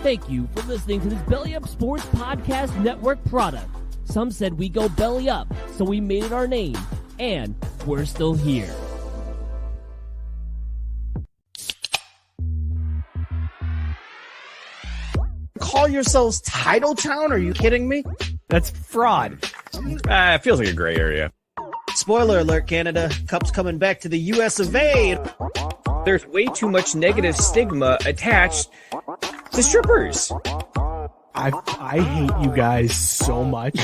Thank you for listening to this Belly Up Sports Podcast Network product. Some said we go belly up, so we made it our name, and we're still here. Call yourselves Title Town? Are you kidding me? That's fraud. It feels like a gray area. Spoiler alert, Canada. Cup's coming back to the US of A. There's way too much negative stigma attached to strippers. I hate you guys so much.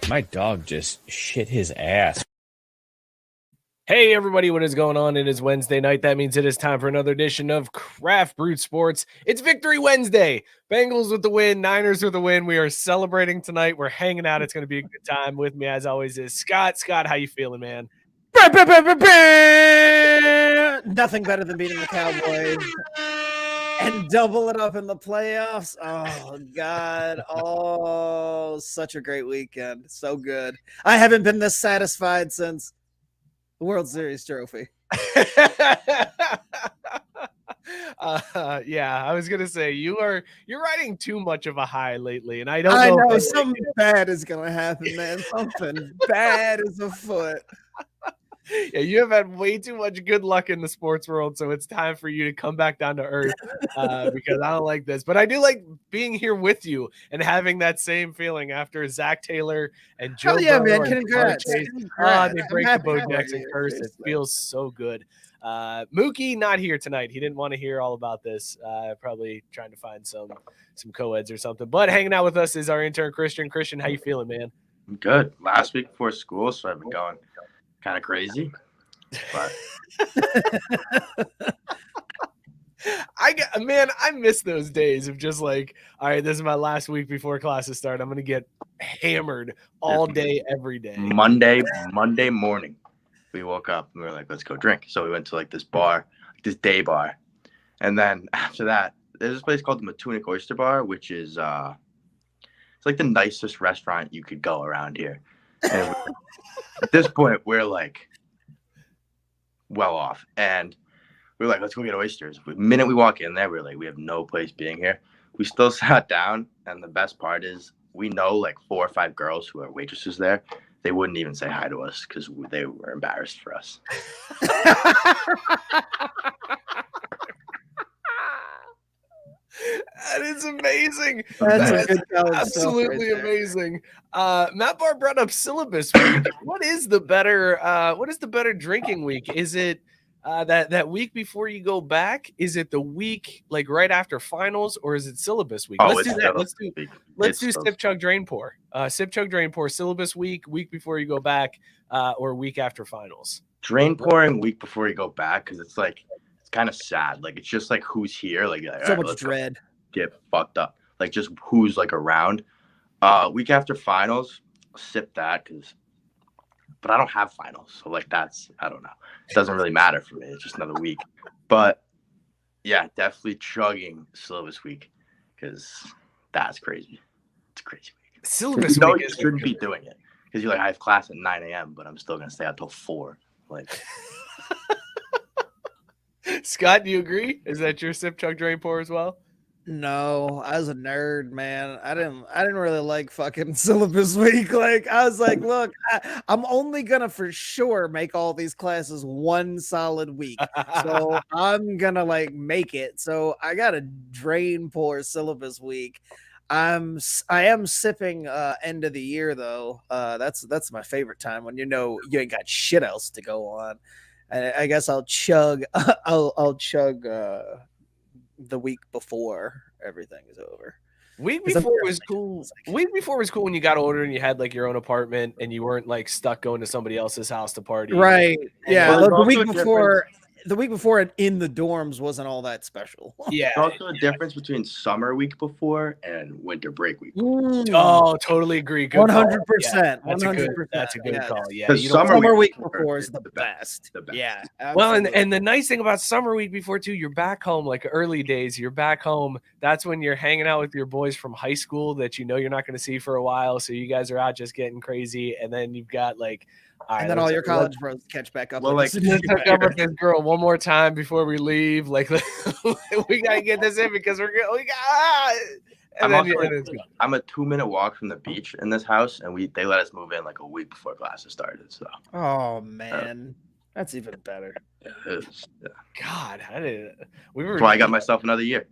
My dog just shit his ass. Hey everybody, what is going on? It is Wednesday night. That means it is time for another edition of Craft Brewed Sports. It's Victory Wednesday. Bengals with the win, Niners with the win. We are celebrating tonight. We're hanging out. It's going to be a good time. With me, as always, is Scott. Scott, how you feeling, man? Nothing better than beating the Cowboys and double it up in the playoffs. Oh, God. Oh, such a great weekend. So good. I haven't been this satisfied since the World Series trophy. Yeah, I was gonna say you're riding too much of a high lately, and I know something bad is gonna happen, man. Something bad is afoot. Yeah, you have had way too much good luck in the sports world, so it's time for you to come back down to earth because I don't like this. But I do like being here with you and having that same feeling after Zach Taylor and Joe. Yeah, man! And Congrats! they break the Bo Jackson curse. It feels so good. Mookie not here tonight. He didn't want to hear all about this. Probably trying to find some co-eds or something. But hanging out with us is our intern Christian. Christian, how you feeling, man? I'm good. Last week before school, so I've been going kind of crazy, but I miss those days of just like, all right, this is my last week before classes start. I'm gonna get hammered all day, every day. Monday morning, we woke up and we were like, let's go drink. So we went to like this bar, this day bar, and then after that, there's this place called the Matunic Oyster Bar, which is it's like the nicest restaurant you could go around here. And at this point, we're like well off, and we're like, let's go get oysters. The minute we walk in there, we're like, we have no place being here. We still sat down, and the best part is we know like 4 or 5 girls who are waitresses there. They wouldn't even say hi to us because they were embarrassed for us. That is amazing. That's a good absolutely amazing. Matt Barr brought up syllabus week. What is the better drinking week? Is it that week before you go back? Is it the week like right after finals, or is it syllabus week? Let's do that. Let's do sip chug drain pour. Sip chug drain pour syllabus week before you go back, or week after finals. Drain pouring week before you go back, because it's like kind of sad. Like it's just like who's here, like so much dread, get fucked up, like just who's like around. Week after finals, sip that, but I don't have finals, so like that's, I don't know, it doesn't really matter for me. It's just another week. But yeah, definitely chugging syllabus week, because that's crazy. It's a crazy week. Syllabus week, you shouldn't be doing it, because you're like, I have class at 9 a.m., but I'm still gonna stay out till 4. Like Scott, do you agree? Is that your sip chug drain pour as well? No, I was a nerd, man. I didn't really like fucking syllabus week. Like I was like, look, I'm only gonna for sure make all these classes one solid week. So I'm gonna like make it. So I got a drain pour syllabus week. I am sipping end of the year though. That's my favorite time, when you know you ain't got shit else to go on. I guess I'll chug. I'll chug the week before everything is over. Week before was cool. Week before was cool when you got older and you had like your own apartment and you weren't like stuck going to somebody else's house to party. Right. Yeah. Well, the week before in the dorms wasn't all that special. Yeah. There's also a difference between summer week before and winter break week. Oh, totally agree. 100%. That's a good call. Yeah. Because summer week before is the best. Yeah. Absolutely. Well, and the nice thing about summer week before too, you're back home, like early days, you're back home. That's when you're hanging out with your boys from high school that you know you're not going to see for a while. So you guys are out just getting crazy. And then you've got like All right, and then all your college bros catch back up. Well, with like, this Let's hook up with this girl one more time before we leave. Like, we gotta get this in because we got. And then it's gone. I'm a 2-minute walk from the beach in this house, and they let us move in like a week before classes started. So. Oh man, that's even better. Yeah, it is. Yeah. God, That's why I got myself another year.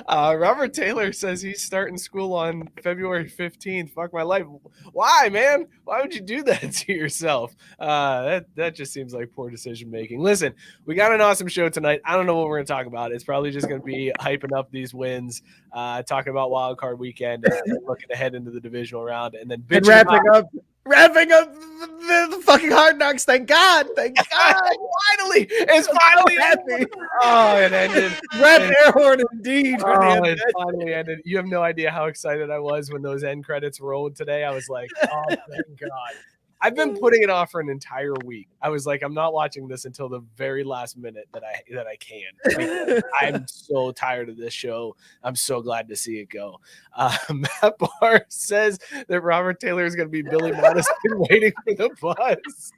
Robert Taylor says he's starting school on February 15th. Fuck my life. Why, man? Why would you do that to yourself? That just seems like poor decision making. Listen, we got an awesome show tonight. I don't know what we're going to talk about. It's probably just going to be hyping up these wins, talking about Wild Card Weekend, and looking ahead into the divisional round, and then wrapping up the fucking Hard Knocks. Thank God. Finally, it's finally happy. Oh, it ended. Red air horn indeed. Oh, it finally ended. You have no idea how excited I was when those end credits rolled today. I was like, oh, thank God. I've been putting it off for an entire week. I was like, I'm not watching this until the very last minute that I can. Like, I'm so tired of this show. I'm so glad to see it go. Matt Barr says that Robert Taylor is going to be Billy Madison waiting for the bus.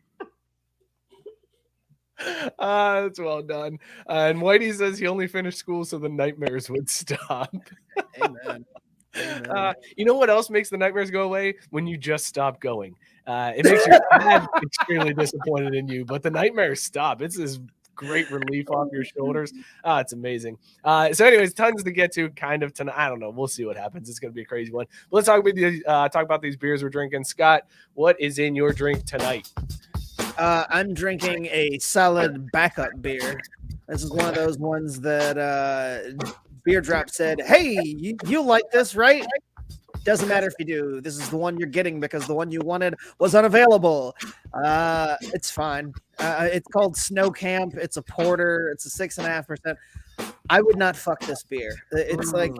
That's well done. And Whitey says he only finished school so the nightmares would stop. Amen. You know what else makes the nightmares go away? When you just stop going. It makes your dad extremely disappointed in you, but the nightmares stop. It's this great relief off your shoulders. It's amazing. So anyways, tons to get to kind of tonight. I don't know. We'll see what happens. It's going to be a crazy one. But let's talk about these beers we're drinking. Scott, what is in your drink tonight? I'm drinking a solid backup beer. This is one of those ones that Beer Drop said, hey, you like this, right? Doesn't matter if you do. This is the one you're getting because the one you wanted was unavailable. It's fine. It's called Snow Camp. It's a porter. It's a 6.5%. I would not fuck this beer. It's like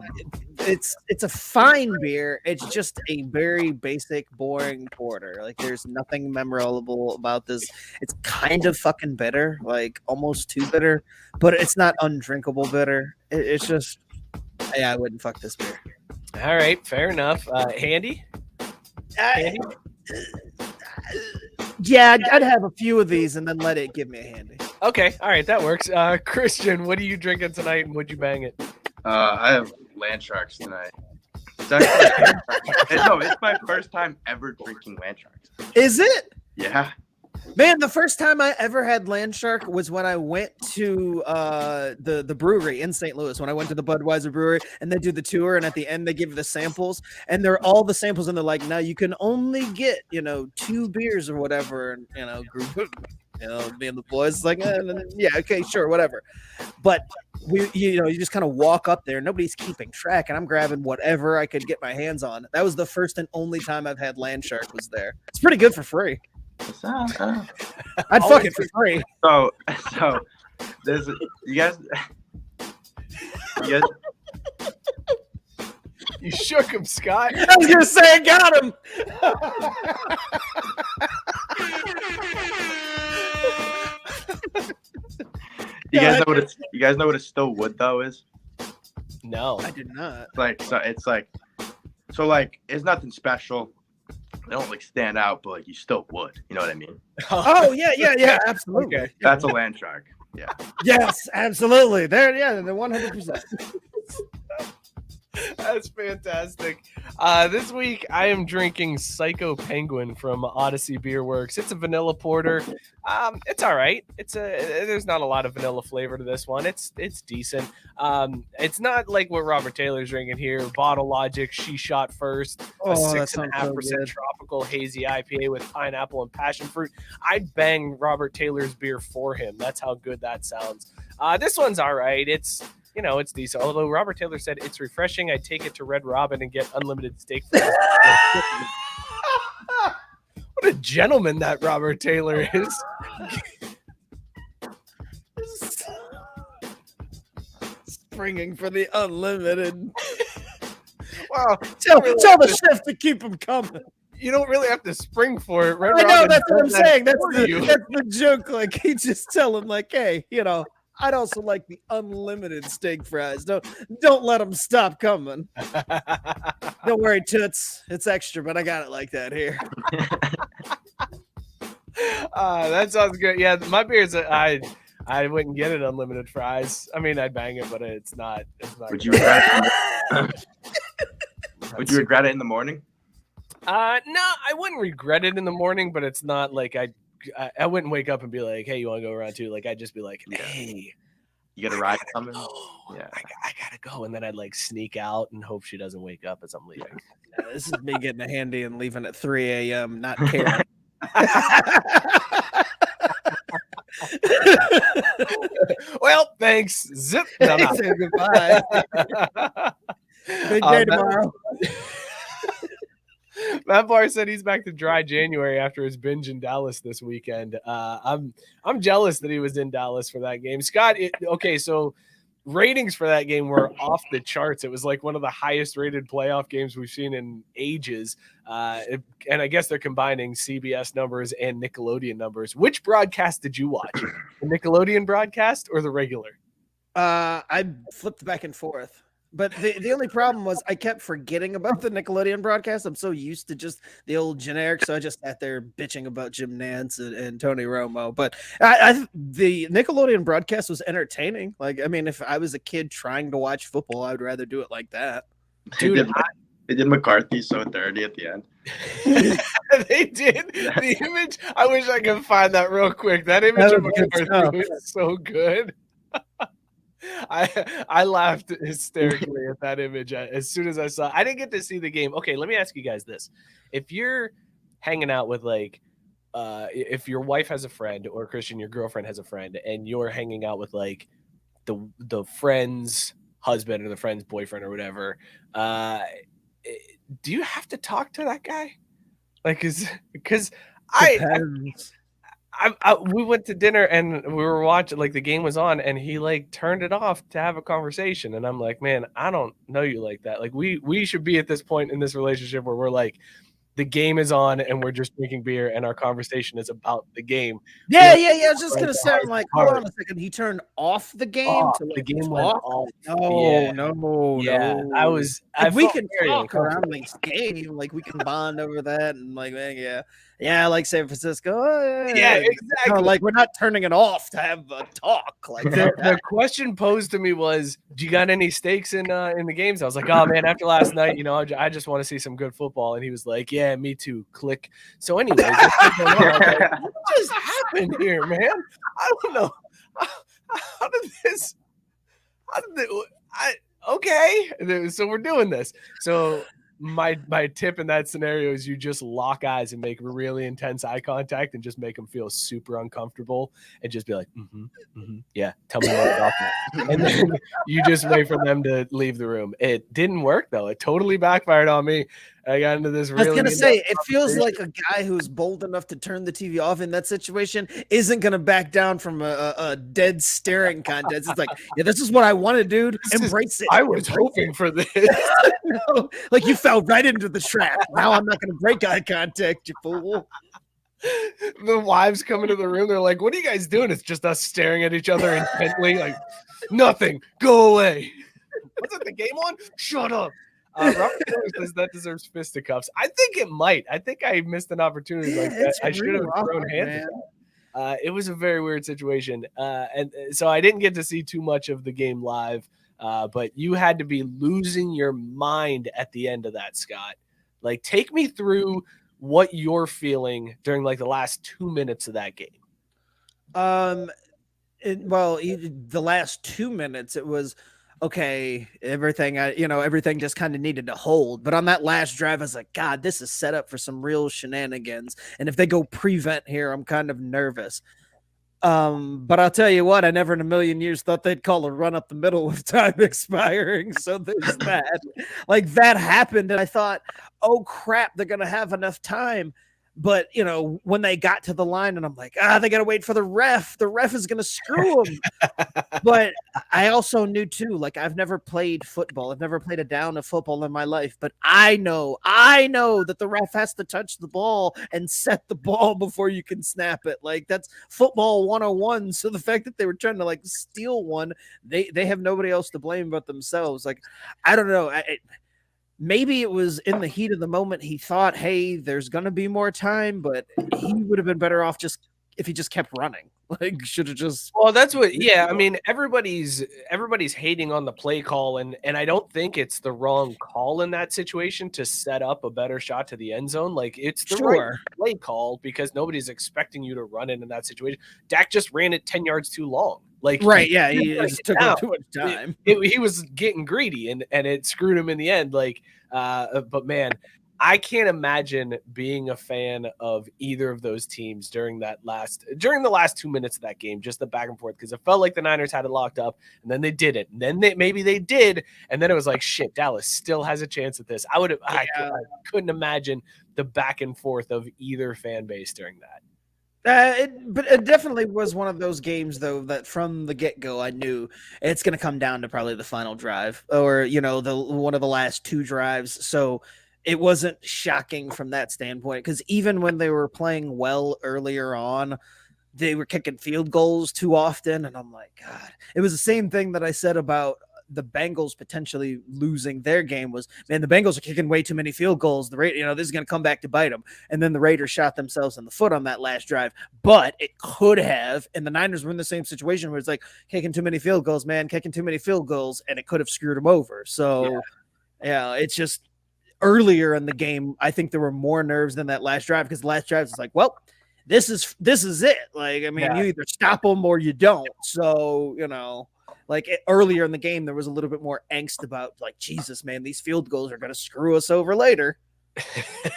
it's a fine beer. It's just a very basic, boring porter. Like there's nothing memorable about this. It's kind of fucking bitter, like almost too bitter, but it's not undrinkable bitter. It's just, yeah, I wouldn't fuck this beer. All right, fair enough. Handy? Handy? Yeah, I'd have a few of these and then let it give me a handy. Okay, all right, that works. Christian, what are you drinking tonight, and would you bang it? I have Landsharks tonight. It's my first time ever drinking Landsharks. Is it? Yeah. Man, the first time I ever had Landshark was when I went to the brewery in St. Louis, when I went to the Budweiser brewery, and they do the tour, and at the end they give you the samples, and they're all the samples, and they're like, now you can only get, 2 beers or whatever, and, group of, me and the boys like, yeah, okay, sure, whatever. But you just kind of walk up there, nobody's keeping track, and I'm grabbing whatever I could get my hands on. That was the first and only time I've had Landshark was there. It's pretty good for free. I'd fuck it for free. So there's you guys. You shook him, Scott. I was gonna say I got him. You guys know what a still wood though is? No, I did not. It's nothing special. They don't like stand out, but you still would. You know what I mean? Oh yeah, absolutely. Okay. That's a Landshark. Yeah. Yes, absolutely. They're 100%. That's fantastic. This week I am drinking Psycho Penguin from Odyssey Beerwerks. It's a vanilla porter. It's all right. There's not a lot of vanilla flavor to this one. It's decent. It's not like what Robert Taylor's drinking here. Bottle Logic, She Shot First, a 6.5% tropical hazy IPA with pineapple and passion fruit. I'd bang Robert Taylor's beer for him. That's how good that sounds. This one's all right. It's decent. Although Robert Taylor said it's refreshing, I'd take it to Red Robin and get unlimited steak. What a gentleman that Robert Taylor is. Springing for the unlimited. Wow. Tell the chef to keep him coming. You don't really have to spring for it. I know, that's what I'm saying. That's the joke. Like, he just tell him, like, hey, I'd also like the unlimited steak fries. Don't let them stop coming. Don't worry, Toots. It's extra, but I got it like that here. That sounds good. Yeah, my beer's I wouldn't get it unlimited fries. I mean, I'd bang it, but it's not. Would you regret it? Would you regret it in the morning? No, I wouldn't regret it in the morning, but it's not like I wouldn't wake up and be like, hey, you want to go around too? Like, I'd just be like, hey, you got a ride coming? Yeah, I gotta go, and then I'd like sneak out and hope she doesn't wake up as I'm leaving. Yeah, this is me getting a handy and leaving at 3 a.m. Not caring. Well, thanks. Zip. No, no. Say goodbye. Big day tomorrow. Matt Barr said he's back to dry January after his binge in Dallas this weekend. I'm jealous that he was in Dallas for that game. Scott, okay, so ratings for that game were off the charts. It was like one of the highest rated playoff games we've seen in ages. And I guess they're combining CBS numbers and Nickelodeon numbers. Which broadcast did you watch? The Nickelodeon broadcast or the regular? I flipped back and forth. But the only problem was I kept forgetting about the Nickelodeon broadcast. I'm so used to just the old generic, so I just sat there bitching about Jim Nantz and Tony Romo. But the Nickelodeon broadcast was entertaining. Like, I mean, if I was a kid trying to watch football, I would rather do it like that. Dude, they did McCarthy so dirty at the end. They did. The image, I wish I could find that real quick. That image of McCarthy was so good. I laughed hysterically at that image as soon as I saw it. I didn't get to see the game. Okay, let me ask you guys this. If you're hanging out with like if your wife has a friend, or Christian, your girlfriend has a friend, and you're hanging out with like the friend's husband or the friend's boyfriend or whatever, do you have to talk to that guy? Like, because we went to dinner and we were watching, like the game was on, and he like turned it off to have a conversation, and I'm like, man, I don't know you like that. Like we should be at this point in this relationship where we're like, the game is on and we're just drinking beer and our conversation is about the game. Yeah. I was just gonna say, I'm like, hold on a second. He turned off the game to like the game went off. No. I was. Like, we can talk around like game, like we can bond over that, and like, man, yeah, like San Francisco. Yeah, exactly. No, like we're not turning it off to have a talk. Like the question posed to me was, "Do you got any stakes in the games?" I was like, "Oh man, after last night, I just want to see some good football." And he was like, "Yeah, me too." Click. So, anyways, what just happened here, man? I don't know. How did this? Okay, so we're doing this. So my tip in that scenario is you just lock eyes and make really intense eye contact and just make them feel super uncomfortable and just be like, yeah, tell me more about that. And then you just wait for them to leave the room. It didn't work though. It totally backfired on me. I got into this really. I was gonna say, it feels like a guy who's bold enough to turn the TV off in that situation isn't gonna back down from a dead staring contest. It's like, yeah, this is what I wanted, dude. Embrace it. I was hoping for this. No, like you fell right into the trap. Now I'm not gonna break eye contact, you fool. The wives come into the room. They're like, "What are you guys doing?" It's just us staring at each other intently, like nothing. Go away. What's it? The game on? Shut up. Robert Taylor says that deserves fisticuffs. I think it might. I think I missed an opportunity like that. I should have thrown hands. It was a very weird situation. And so I didn't get to see too much of the game live, but you had to be losing your mind at the end of that, Scott. Like, take me through what you're feeling during like the last 2 minutes of that game. The last 2 minutes, it was okay. Everything just kind of needed to hold. But on that last drive, I was like, God, this is set up for some real shenanigans. And if they go prevent here, I'm kind of nervous. But I'll tell you what, I never in a million years thought they'd call a run up the middle with time expiring. So there's that. Like, that happened, and I thought, oh crap, they're gonna have enough time. But, you know, when they got to the line and I'm like, they got to wait for the ref. The ref is going to screw them. But I also knew too, like I've never played football. I've never played a down of football in my life, but I know that the ref has to touch the ball and set the ball before you can snap it. Like that's football 101. So the fact that they were trying to like steal one, they have nobody else to blame but themselves. Like, I don't know. Maybe it was in the heat of the moment. He thought, hey, there's going to be more time, but he would have been better off just if he just kept running. Like, should have just. Well, that's what. Yeah, I mean, everybody's hating on the play call, and I don't think it's the wrong call in that situation to set up a better shot to the end zone. Like, it's the right play call because nobody's expecting you to run it in that situation. Dak just ran it 10 yards too long. Like, right, yeah, he just took too much time. He was getting greedy, and it screwed him in the end. Like, but man, I can't imagine being a fan of either of those teams during the last 2 minutes of that game, just the back and forth, because it felt like the Niners had it locked up, and then they didn't, and then maybe they did, and then it was like, shit, Dallas still has a chance at this. I couldn't imagine the back and forth of either fan base during that. But it definitely was one of those games, though, that from the get-go, I knew it's going to come down to probably the final drive or, you know, one of the last two drives. So it wasn't shocking from that standpoint, because even when they were playing well earlier on, they were kicking field goals too often. And I'm like, God, it was the same thing that I said about the Bengals potentially losing their game was, man, the Bengals are kicking way too many field goals. This is going to come back to bite them. And then the Raiders shot themselves in the foot on that last drive, but it could have. And the Niners were in the same situation where it's like kicking too many field goals, and it could have screwed them over. So yeah, it's just earlier in the game, I think there were more nerves than that last drive, because the last drive is like, well, this is it. Like, I mean, you either stop them or you don't. So, you know, like earlier in the game, there was a little bit more angst about like, Jesus, man, these field goals are going to screw us over later.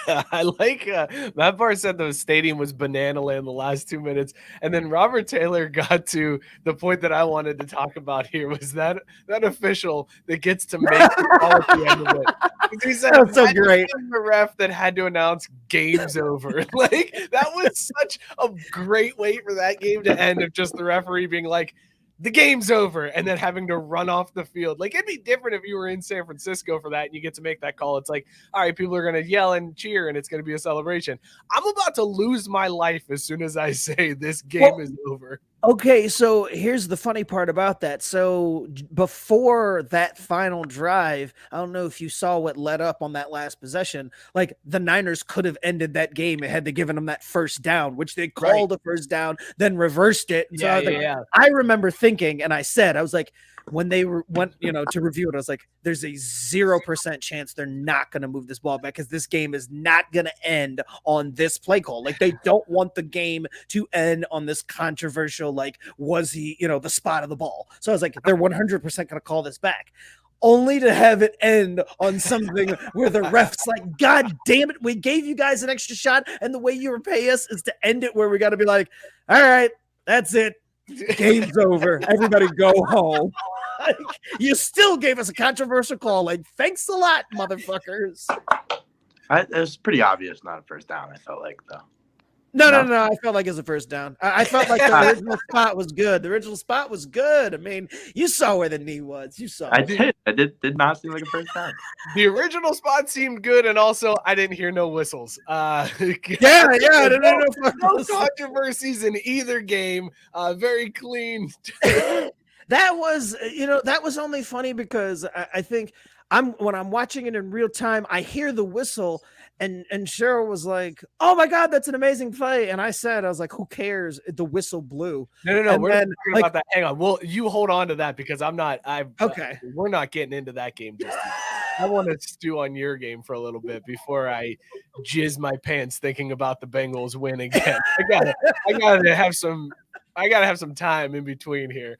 I like Matt Barr said the stadium was banana land the last 2 minutes, and then Robert Taylor got to the point that I wanted to talk about here was that official that gets to make the call at the end of it. He said, that's so great. The ref that had to announce game's over. Like, that was such a great way for that game to end, of just the referee being like, the game's over, and then having to run off the field. Like, it'd be different if you were in San Francisco for that and you get to make that call. It's like, all right, people are going to yell and cheer and it's going to be a celebration. I'm about to lose my life as soon as I say this game is over. Okay, so here's the funny part about that. So before that final drive, I don't know if you saw what led up on that last possession. Like, the Niners could have ended that game had they given them that first down, which they called a first down, then reversed it. So I remember thinking, and I was like, when they went, to review it, I was like, there's a 0% chance they're not going to move this ball back, because this game is not going to end on this play call. Like, they don't want the game to end on this controversial, like, was he, the spot of the ball. So I was like, they're 100% going to call this back, only to have it end on something where the ref's like, God damn it, we gave you guys an extra shot, and the way you repay us is to end it where we got to be like, all right, that's it. Game's over. Everybody go home. Like, you still gave us a controversial call. Like, thanks a lot, motherfuckers. It was pretty obvious, not a first down, I felt like, though. No. I felt like it was a first down. I felt like the original spot was good. The original spot was good. I mean, you saw where the knee was. You saw. I did not seem like a first down. The original spot seemed good, and also I didn't hear no whistles. No controversies in either game. Very clean. That was only funny because I think when I'm watching it in real time, I hear the whistle, and Cheryl was like, "Oh my God, that's an amazing play!" And I was like, "Who cares? The whistle blew." No. We're not talking about that. Hang on. Well, you hold on to that, because I'm not. Okay. We're not getting into that game just yet. I want to stew on your game for a little bit before I jizz my pants thinking about the Bengals win again. I gotta have some time in between here.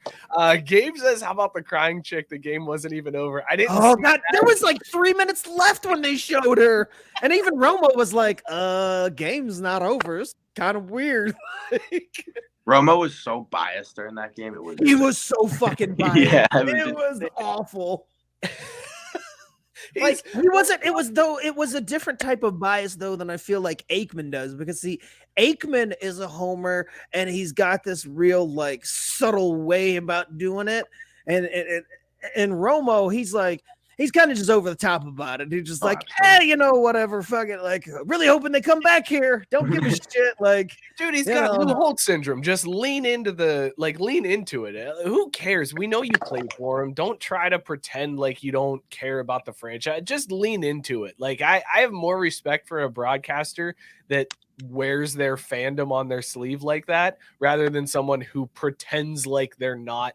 Gabe says, how about the crying chick? The game wasn't even over. I didn't. Oh God, there was like 3 minutes left when they showed her, and even Romo was like, game's not over. It's kind of weird." Romo was so biased during that game. He was so fucking biased. Yeah, it was awful. Like he wasn't. It was a different type of bias though than I feel like Aikman does, because see, Aikman is a homer and he's got this real like subtle way about doing it, and Romo, he's kind of just over the top about it. He's just whatever, fuck it. Like, really hoping they come back here. Don't give a shit. Like, dude, he's got Lou Holtz syndrome. Just lean into it. Who cares? We know you played for him. Don't try to pretend like you don't care about the franchise. Just lean into it. Like, I have more respect for a broadcaster that wears their fandom on their sleeve like that, rather than someone who pretends like they're not,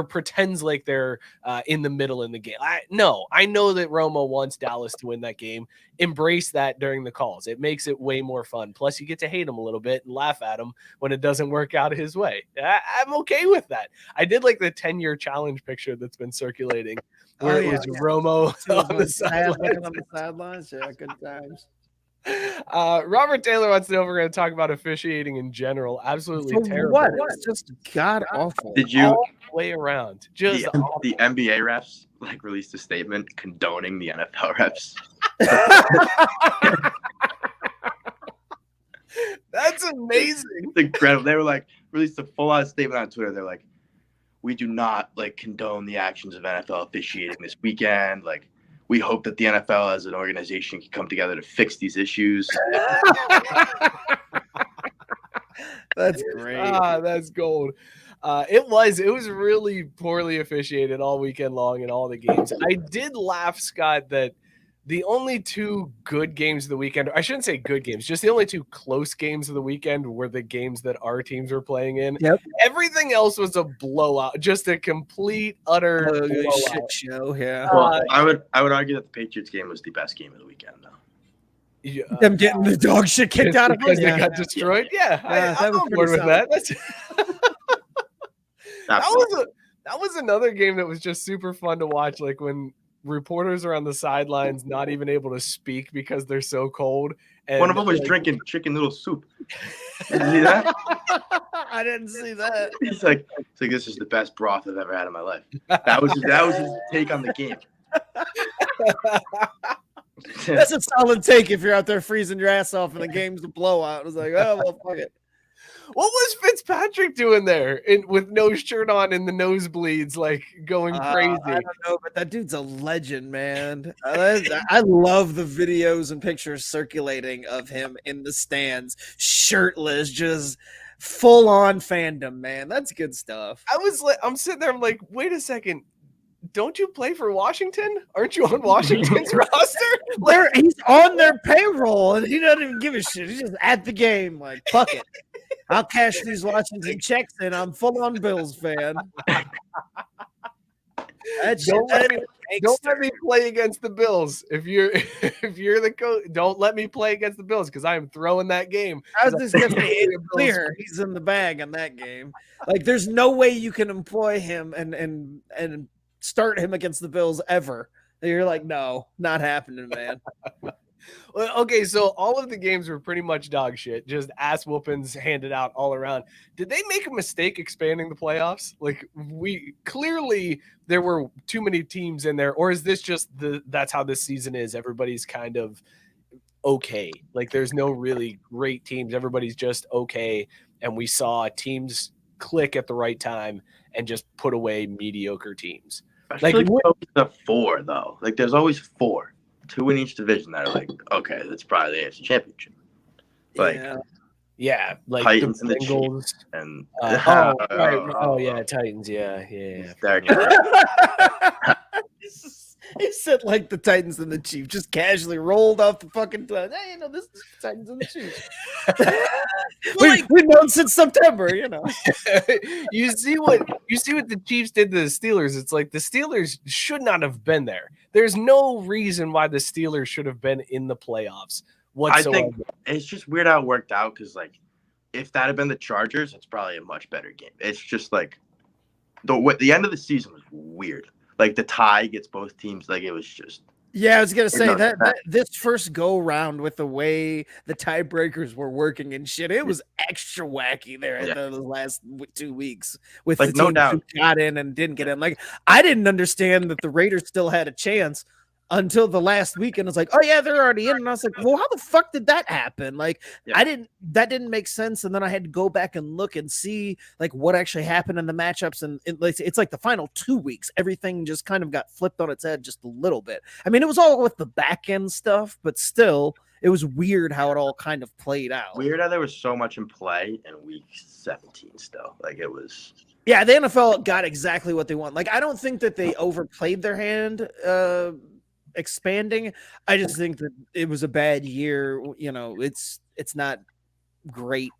pretends like they're in the middle in the game. I know that Romo wants Dallas to win that game. Embrace that during the calls. It makes it way more fun. Plus, you get to hate him a little bit and laugh at him when it doesn't work out his way. I'm okay with that. I did like the 10-year challenge picture that's been circulating where it was Romo on the sidelines. Yeah, good times. Robert Taylor wants to know if we're going to talk about officiating in general. Absolutely terrible. What? It's just god awful. Did you all the way around? Just the NBA refs released a statement condoning the NFL refs? That's amazing. It's incredible. They were released a full-on statement on Twitter. They're like, we do not condone the actions of NFL officiating this weekend. We hope that the NFL as an organization can come together to fix these issues. That's great. That's gold. It was really poorly officiated all weekend long in all the games. I did laugh, Scott, that the only two good games of the weekend, I shouldn't say good games, just the only two close games of the weekend were the games that our teams were playing in. Yep. Everything else was a blowout, just a complete, utter shit show. Yeah. Well, I would argue that the Patriots game was the best game of the weekend, though. Yeah, them getting the dog shit kicked out of them because they got destroyed. Yeah, I'm on board with that. That was another game that was just super fun to watch. Like when reporters are on the sidelines, not even able to speak because they're so cold. And one of them was drinking chicken noodle soup. Did you see that? I didn't see that. He's like, this is the best broth I've ever had in my life. That was his take on the game. That's a solid take if you're out there freezing your ass off and the game's a blowout. It was like, oh, well, fuck it. What was Fitzpatrick doing there with no shirt on in the nosebleeds, going crazy? I don't know, but that dude's a legend, man. I love the videos and pictures circulating of him in the stands, shirtless, just full on fandom, man. That's good stuff. I'm sitting there, I'm like, wait a second. Don't you play for Washington? Aren't you on Washington's roster? He's on their payroll, and he doesn't even give a shit. He's just at the game, like, fuck it. I'll cash these Washington checks, and I'm full on Bills fan. Don't let me play against the Bills. If you're the coach, don't let me play against the Bills because I am throwing that game. I was just gonna say clear. He's in the bag on that game. There's no way you can employ him and start him against the Bills ever. You're like, no, not happening, man. Well, okay, so all of the games were pretty much dog shit, just ass whoopings handed out all around. Did they make a mistake expanding the playoffs? There were too many teams in there, or is this just that's how this season is? Everybody's kind of okay. There's no really great teams. Everybody's just okay, and we saw teams click at the right time and just put away mediocre teams. The four though. There's always four, 2 in each division that are okay, that's probably the AFC Championship. Yeah, Titans the Bengals and Titans, yeah. He said the Titans and the Chiefs, just casually rolled off the fucking tongue. Hey, this is the Titans and the Chiefs. We've known since September, You see what the Chiefs did to the Steelers. It's the Steelers should not have been there. There's no reason why the Steelers should have been in the playoffs whatsoever. I think it's just weird how it worked out because if that had been the Chargers, it's probably a much better game. It's just the end of the season was weird. The tie gets both teams. It was just Yeah, I was gonna say No, that this first go round with the way the tiebreakers were working and shit, it was extra wacky there at the last 2 weeks with Like, the no teams doubt. who got in and didn't get in. Like, I didn't understand that the Raiders still had a chance until the last weekend. It's like, oh yeah, they're already in, and I was like, well, how the fuck did that happen? Like, that didn't make sense. And then I had to go back and look and see like what actually happened in the matchups, and it's like the final 2 weeks, everything just kind of got flipped on its head just a little bit. I mean, it was all with the back end stuff, but still, it was weird how it all kind of played out. Weird how there was so much in play in week 17 still. Like, it was. Yeah, the NFL got exactly what they want. Like, I don't think that they overplayed their hand expanding. I just think that it was a bad year. You know, it's not great.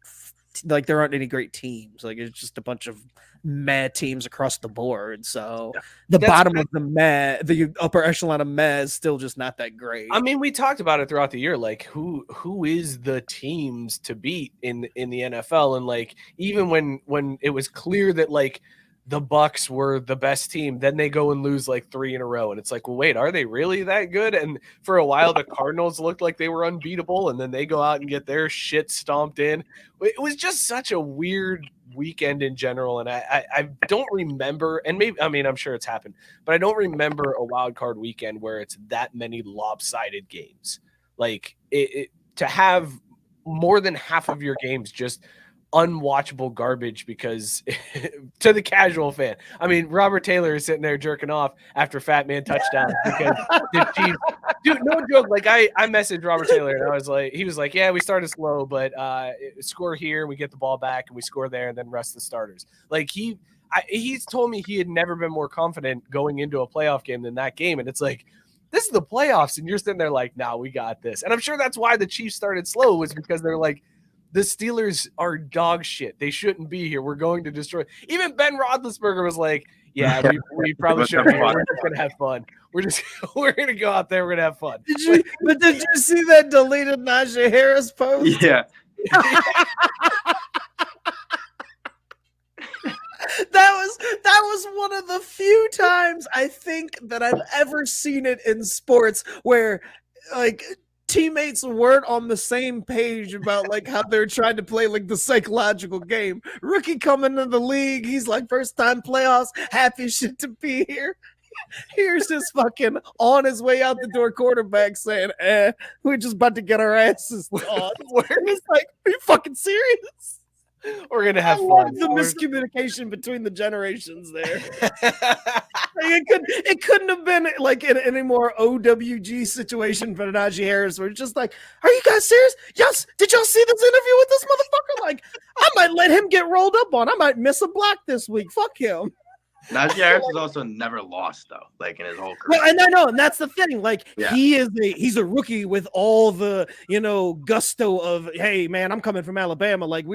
Like, there aren't any great teams. Like, it's just a bunch of meh teams across the board. So the bottom of the meh, the upper echelon of meh is still just not that great. I mean, we talked about it throughout the year. Like, who is the teams to beat in the NFL? And like, even when it was clear that like the Bucks were the best team, then they go and lose like 3 in a row, and it's like, well, wait, are they really that good? And for a while, the Cardinals looked like they were unbeatable, and then they go out and get their shit stomped in. It was just such a weird weekend in general, and I don't remember, and maybe, I mean, I'm sure it's happened, but I don't remember a wild card weekend where it's that many lopsided games. Like, to have more than half of your games just unwatchable garbage because to the casual fan, I mean, Robert Taylor is sitting there jerking off after Fat Man touchdown because the Chiefs, dude, no joke. Like, I messaged Robert Taylor and I was like, he was like, yeah, we started slow, but score here, we get the ball back and we score there and then rest the starters. Like, he's told me he had never been more confident going into a playoff game than that game. And it's like, this is the playoffs. And you're sitting there like, nah, we got this. And I'm sure that's why the Chiefs started slow, was because they're like, the Steelers are dog shit. They shouldn't be here. We're going to destroy. Even Ben Roethlisberger was like, yeah, we probably shouldn't be here. We're just going to have fun. We're going to go out there. We're going to have fun. Did you see that deleted Najee Harris post? Yeah. That was one of the few times I think that I've ever seen it in sports where, like, teammates weren't on the same page about like how they're trying to play like the psychological game. Rookie coming into the league, he's like first time playoffs, happy shit to be here. Here's this fucking on his way out the door quarterback saying, we're just about to get our asses taught. It's like, are you fucking serious? We're gonna have fun. The miscommunication between the generations there. It couldn't have been like in any more OWG situation for Najee Harris, where it's just like, are you guys serious? Yes. Did y'all see this interview with this motherfucker? Like, I might let him get rolled up on. I might miss a block this week. Fuck him. Najee Harris has also never lost though, like in his whole career. Well, and I know, and that's the thing. Like, he's a rookie with all the gusto of, hey man, I'm coming from Alabama. Like,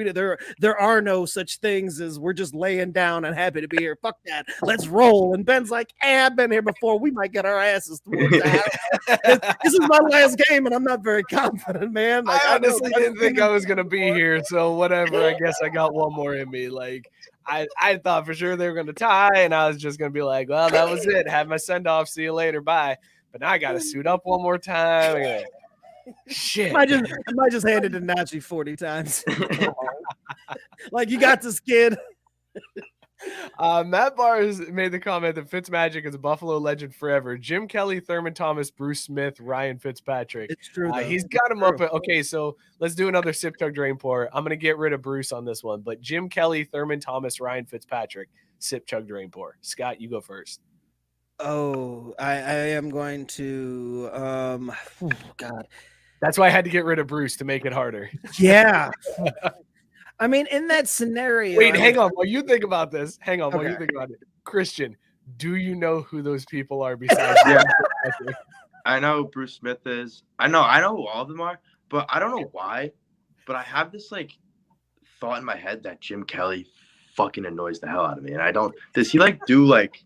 there are no such things as we're just laying down and happy to be here. Fuck that. Let's roll. And Ben's like, I've been here before. We might get our asses towards the house. This is my last game, and I'm not very confident, man. Like, I honestly didn't think I was gonna be here, so whatever. I guess I got one more in me. Like, I thought for sure they were going to tie, and I was just going to be like, well, that was it. Have my send-off. See you later. Bye. But now I got to suit up one more time. Shit. I might just hand it to Najee 40 times. Like, you got this, kid. Matt Barrs made the comment that Fitzmagic is a Buffalo legend forever. Jim Kelly, Thurman Thomas, Bruce Smith, Ryan Fitzpatrick. It's true. He's got him up. Okay, so let's do another sip, chug, drain, pour. I'm going to get rid of Bruce on this one, but Jim Kelly, Thurman Thomas, Ryan Fitzpatrick, sip, chug, drain, pour. Scott, you go first. Oh, I am going to God. That's why I had to get rid of Bruce to make it harder. Yeah. I mean, in that scenario. Wait, hang on. While you think about this, while you think about it. Christian, do you know who those people are besides you? I know who Bruce Smith is. I know who all of them are, but I don't know why. But I have this like thought in my head that Jim Kelly fucking annoys the hell out of me. And I don't. Does he like do like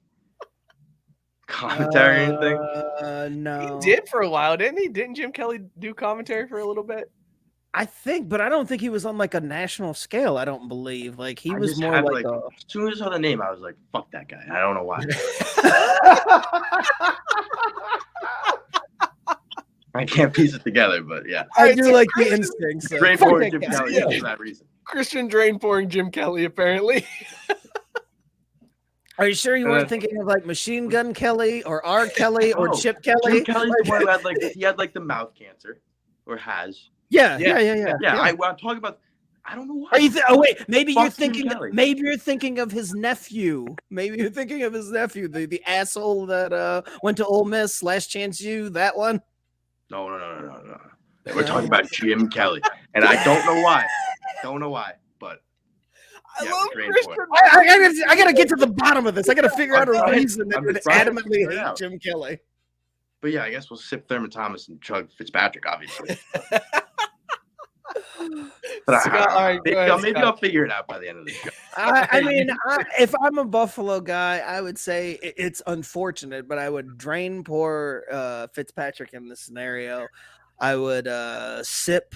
commentary or anything? No. He did for a while, didn't he? Didn't Jim Kelly do commentary for a little bit? I think, but I don't think he was on like a national scale. I don't believe. Like, he was more like a... As soon as I saw the name, I was like, fuck that guy. I don't know why. I can't piece it together, but yeah. I do like the instinct. So. Drain Fuck pouring that Jim guy. Kelly for that reason. Christian drain pouring Jim Kelly, apparently. Are you sure you weren't thinking of like Machine Gun Kelly or R. Kelly or Chip Kelly? Jim Kelly's the one who had he had the mouth cancer, or has. Yeah. I'm talking about. I don't know why. Are you? Wait. Maybe Fuck you're thinking. Jim Kelly. Maybe you're thinking of his nephew. Maybe you're thinking of his nephew, the asshole that went to Ole Miss. Last Chance U. That one. No. We're talking about Jim Kelly, and I don't know why. But I love Christian. I gotta get to the bottom of this. I gotta figure out a reason that would adamantly hate Jim Kelly. But yeah, I guess we'll sip Thurman Thomas and chug Fitzpatrick, obviously. But Scott, maybe I'll figure it out by the end of the show. I mean, if I'm a Buffalo guy, I would say it's unfortunate, but I would drain pour Fitzpatrick in this scenario. I would sip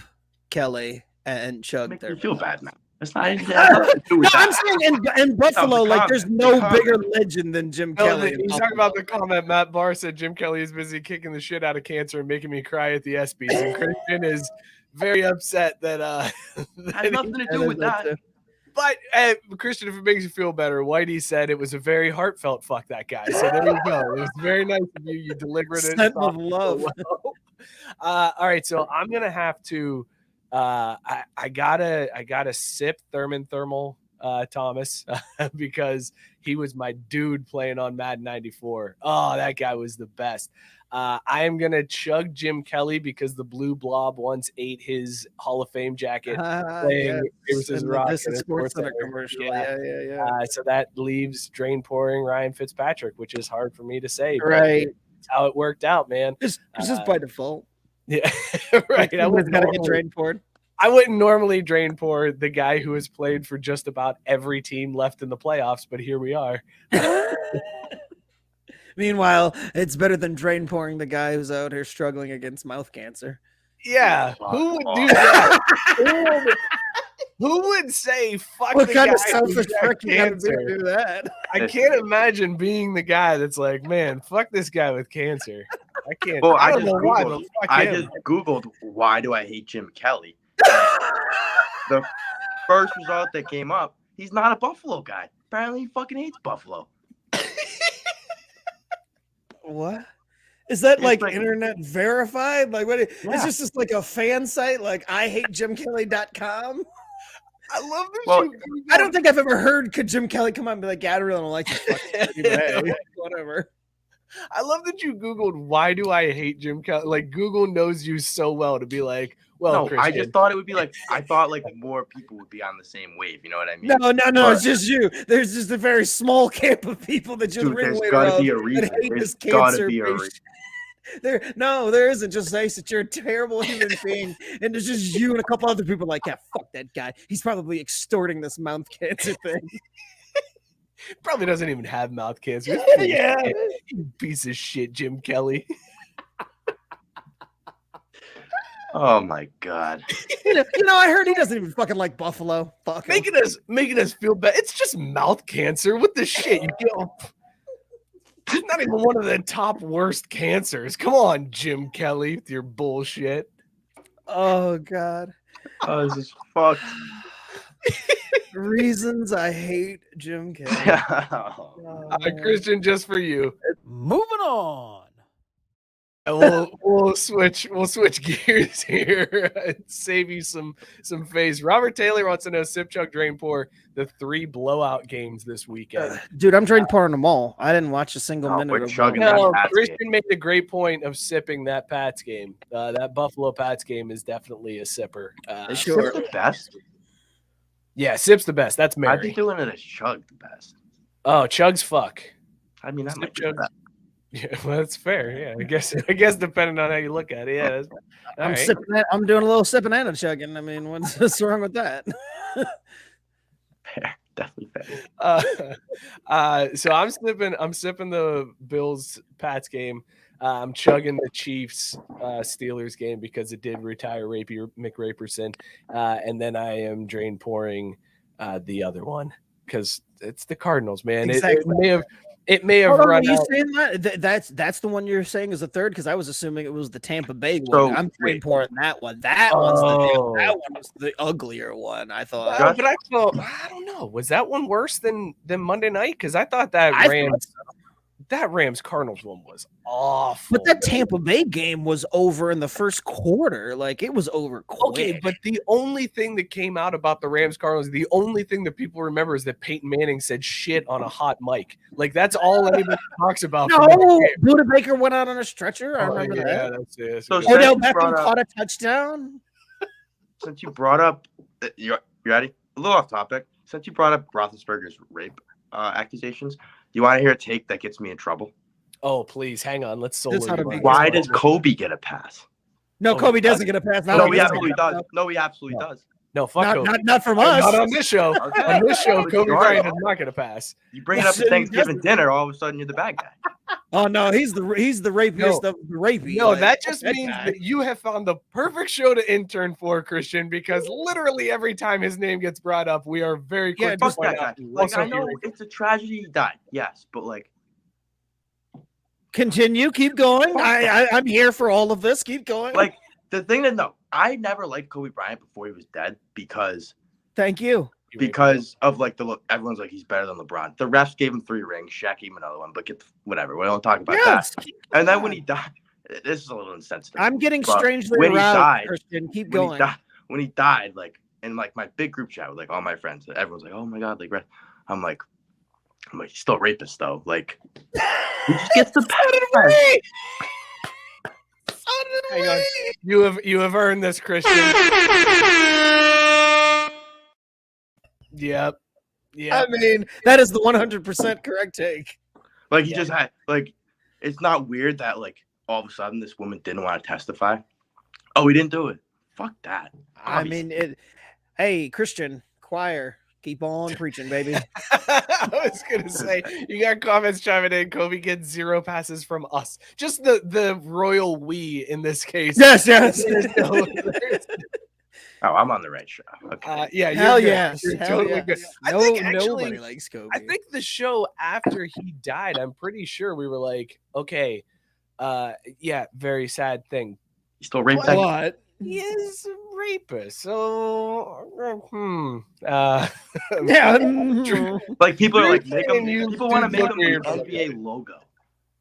Kelly and chug. Make me feel bad now. That's not. I'm saying in Buffalo, like there's no bigger legend than Jim Kelly. He's talking about the comment Matt Barr said. Jim Kelly is busy kicking the shit out of cancer and making me cry at the ESPYs. And Christian is very upset that has nothing to do with that. But Christian, if it makes you feel better, Whitey said it was a very heartfelt fuck that guy. So there you go. It was very nice of you. You delivered it. Sent of love. All right, so I'm gonna have to. I gotta sip Thermal Thomas because he was my dude playing on Madden 94. Oh, that guy was the best. I am gonna chug Jim Kelly because the Blue Blob once ate his Hall of Fame jacket playing versus Rock. This is Sports Center commercial. Yeah. So that leaves drain pouring Ryan Fitzpatrick, which is hard for me to say. Right. That's how it worked out, man. It's just by default. Yeah, right. I wouldn't gotta get drain poured. I wouldn't normally drain pour the guy who has played for just about every team left in the playoffs, but here we are. Meanwhile, it's better than drain pouring the guy who's out here struggling against mouth cancer. Yeah, who would do that? Who would say fuck what the kind guy of selfish who's got cancer do that? I can't imagine being the guy that's like, man, fuck this guy with cancer. I can't. Well, I don't know why, but fuck I him. just Googled why do I hate Jim Kelly. The first result that came up, he's not a Buffalo guy. Apparently, he fucking hates Buffalo. What? Is that It's like internet verified? Like what? Yeah. Is this just like a fan site? Like IHateJimKelly.com? I love this. Well, I don't think I've ever heard could Jim Kelly come on and be like, I really don't like this fucking hey, whatever. I love that you Googled why do I hate Jim Kelly? Like Google knows you so well to be like, well, no, Christian. I just thought it would be like I thought like more people would be on the same wave. You know what I mean? No, But, it's just you. There's just a very small camp of people that just there's gotta be a reason. There's gotta be a reason. There isn't. Just nice that you're a terrible human being, and there's just you and a couple other people like, yeah, fuck that guy. He's probably extorting this mouth cancer thing. Probably doesn't even have mouth cancer. Yeah, you piece of shit, Jim Kelly. Oh my god. You know, I heard he doesn't even fucking like Buffalo. Fuck him. Making us feel bad. It's just mouth cancer. What the shit? It's not even one of the top worst cancers. Come on, Jim Kelly, with your bullshit. Oh god. Oh, this is fucked. Reasons I hate Jim Kelly. Christian, just for you. Moving on. And we'll switch gears here and save you some face. Robert Taylor wants to know sip chug drain pour the 3 blowout games this weekend. Dude, I'm drain pouring them all. I didn't watch a single minute of them. No, Christian made a great point of sipping that Pats game. That Buffalo Pats game is definitely a sipper. Sure. The best. Yeah, sip's the best. That's Mary. I'd be doing it as chug the best. Oh, chug's fuck. I mean, that might be chug. the best. Yeah, well, that's fair. Yeah, I guess depending on how you look at it. Yeah, I'm sipping. I'm doing a little sipping and a chugging. I mean, what's wrong with that? Fair, definitely fair. So I'm sipping the Bills Pats game. I'm chugging the Chiefs Steelers game because it did retire Mick Raperson, and then I am drain pouring the other one because it's the Cardinals, man. Exactly. It may have Hold on, are run you out. saying that? That's the one you're saying is the third? Because I was assuming it was the Tampa Bay one. So, I'm wait. pouring that one. That Oh. one was the uglier one. I thought. But I don't know. Was that one worse than Monday night? Because I thought that I Rams Cardinals one was awful. But that Tampa Bay game was over in the first quarter. Like it was over quick. Okay, but the only thing that came out about the Rams Cardinals, the only thing that people remember is that Peyton Manning said shit on a hot mic. Like that's all anybody talks about. No, Buda Baker went out on a stretcher. I remember that. Yeah, that's it. So Odell Beckham caught a touchdown. Since you brought up, you ready? A little off topic. Since you brought up Roethlisberger's rape accusations, you want to hear a take that gets me in trouble? Oh, please, hang on. Let's solo. That's how to be- Why does Kobe get a pass? No, Kobe doesn't get a pass. No, he absolutely does. No, he absolutely does. No, fuck Kobe. Not from us. Not on this show. Okay. On this show, Kobe You're Bryant right. is not going to pass. You bring it up at Thanksgiving dinner, all of a sudden you're the bad guy. Oh no, he's the rapiest of the rapey. No, like, that just that means guy. that you have found the perfect show to intern for, Christian, because literally every time his name gets brought up, we are very quick to Fuck point that guy. out. Like, Also, I know it's a tragedy he died, yes, but like, Continue, keep going. I'm here for all of this. Keep going. like the thing that I never liked Kobe Bryant before he was dead because Thank you. of like the look. Everyone's like he's better than LeBron. The refs gave him 3 rings. Shaq gave him another one, but whatever. We don't talk about Yes. that. And then when he died, this is a little insensitive. I'm getting But strangely when he aroused, died- Christian. Keep when going. when he died, like in like my big group chat with like all my friends, everyone's like, "Oh my god!" Like, I'm like, he's still a rapist though. Like, he just gets the pass. hang on. You have earned this, Christian. Yep. Yeah. I mean, that is the 100% correct take. Like he just had like, it's not weird that like all of a sudden this woman didn't want to testify. Oh, he didn't do it. Fuck that. I mean, hey, Christian choir, keep on preaching, baby. I was gonna say you got comments chiming in. Kobe gets 0 passes from us. Just the royal we in this case. Yes. Oh, I'm on the right show. Okay. Yeah, you're Hell good. yes. You're Hell totally yes. good. I No, think actually, nobody likes Kobe. I think the show after he died, I'm pretty sure we were like, okay, yeah, very sad thing. You still rape that? What? He is a rapist, so Yeah. Like people are like, And you people want to do make look him weird. the NBA logo.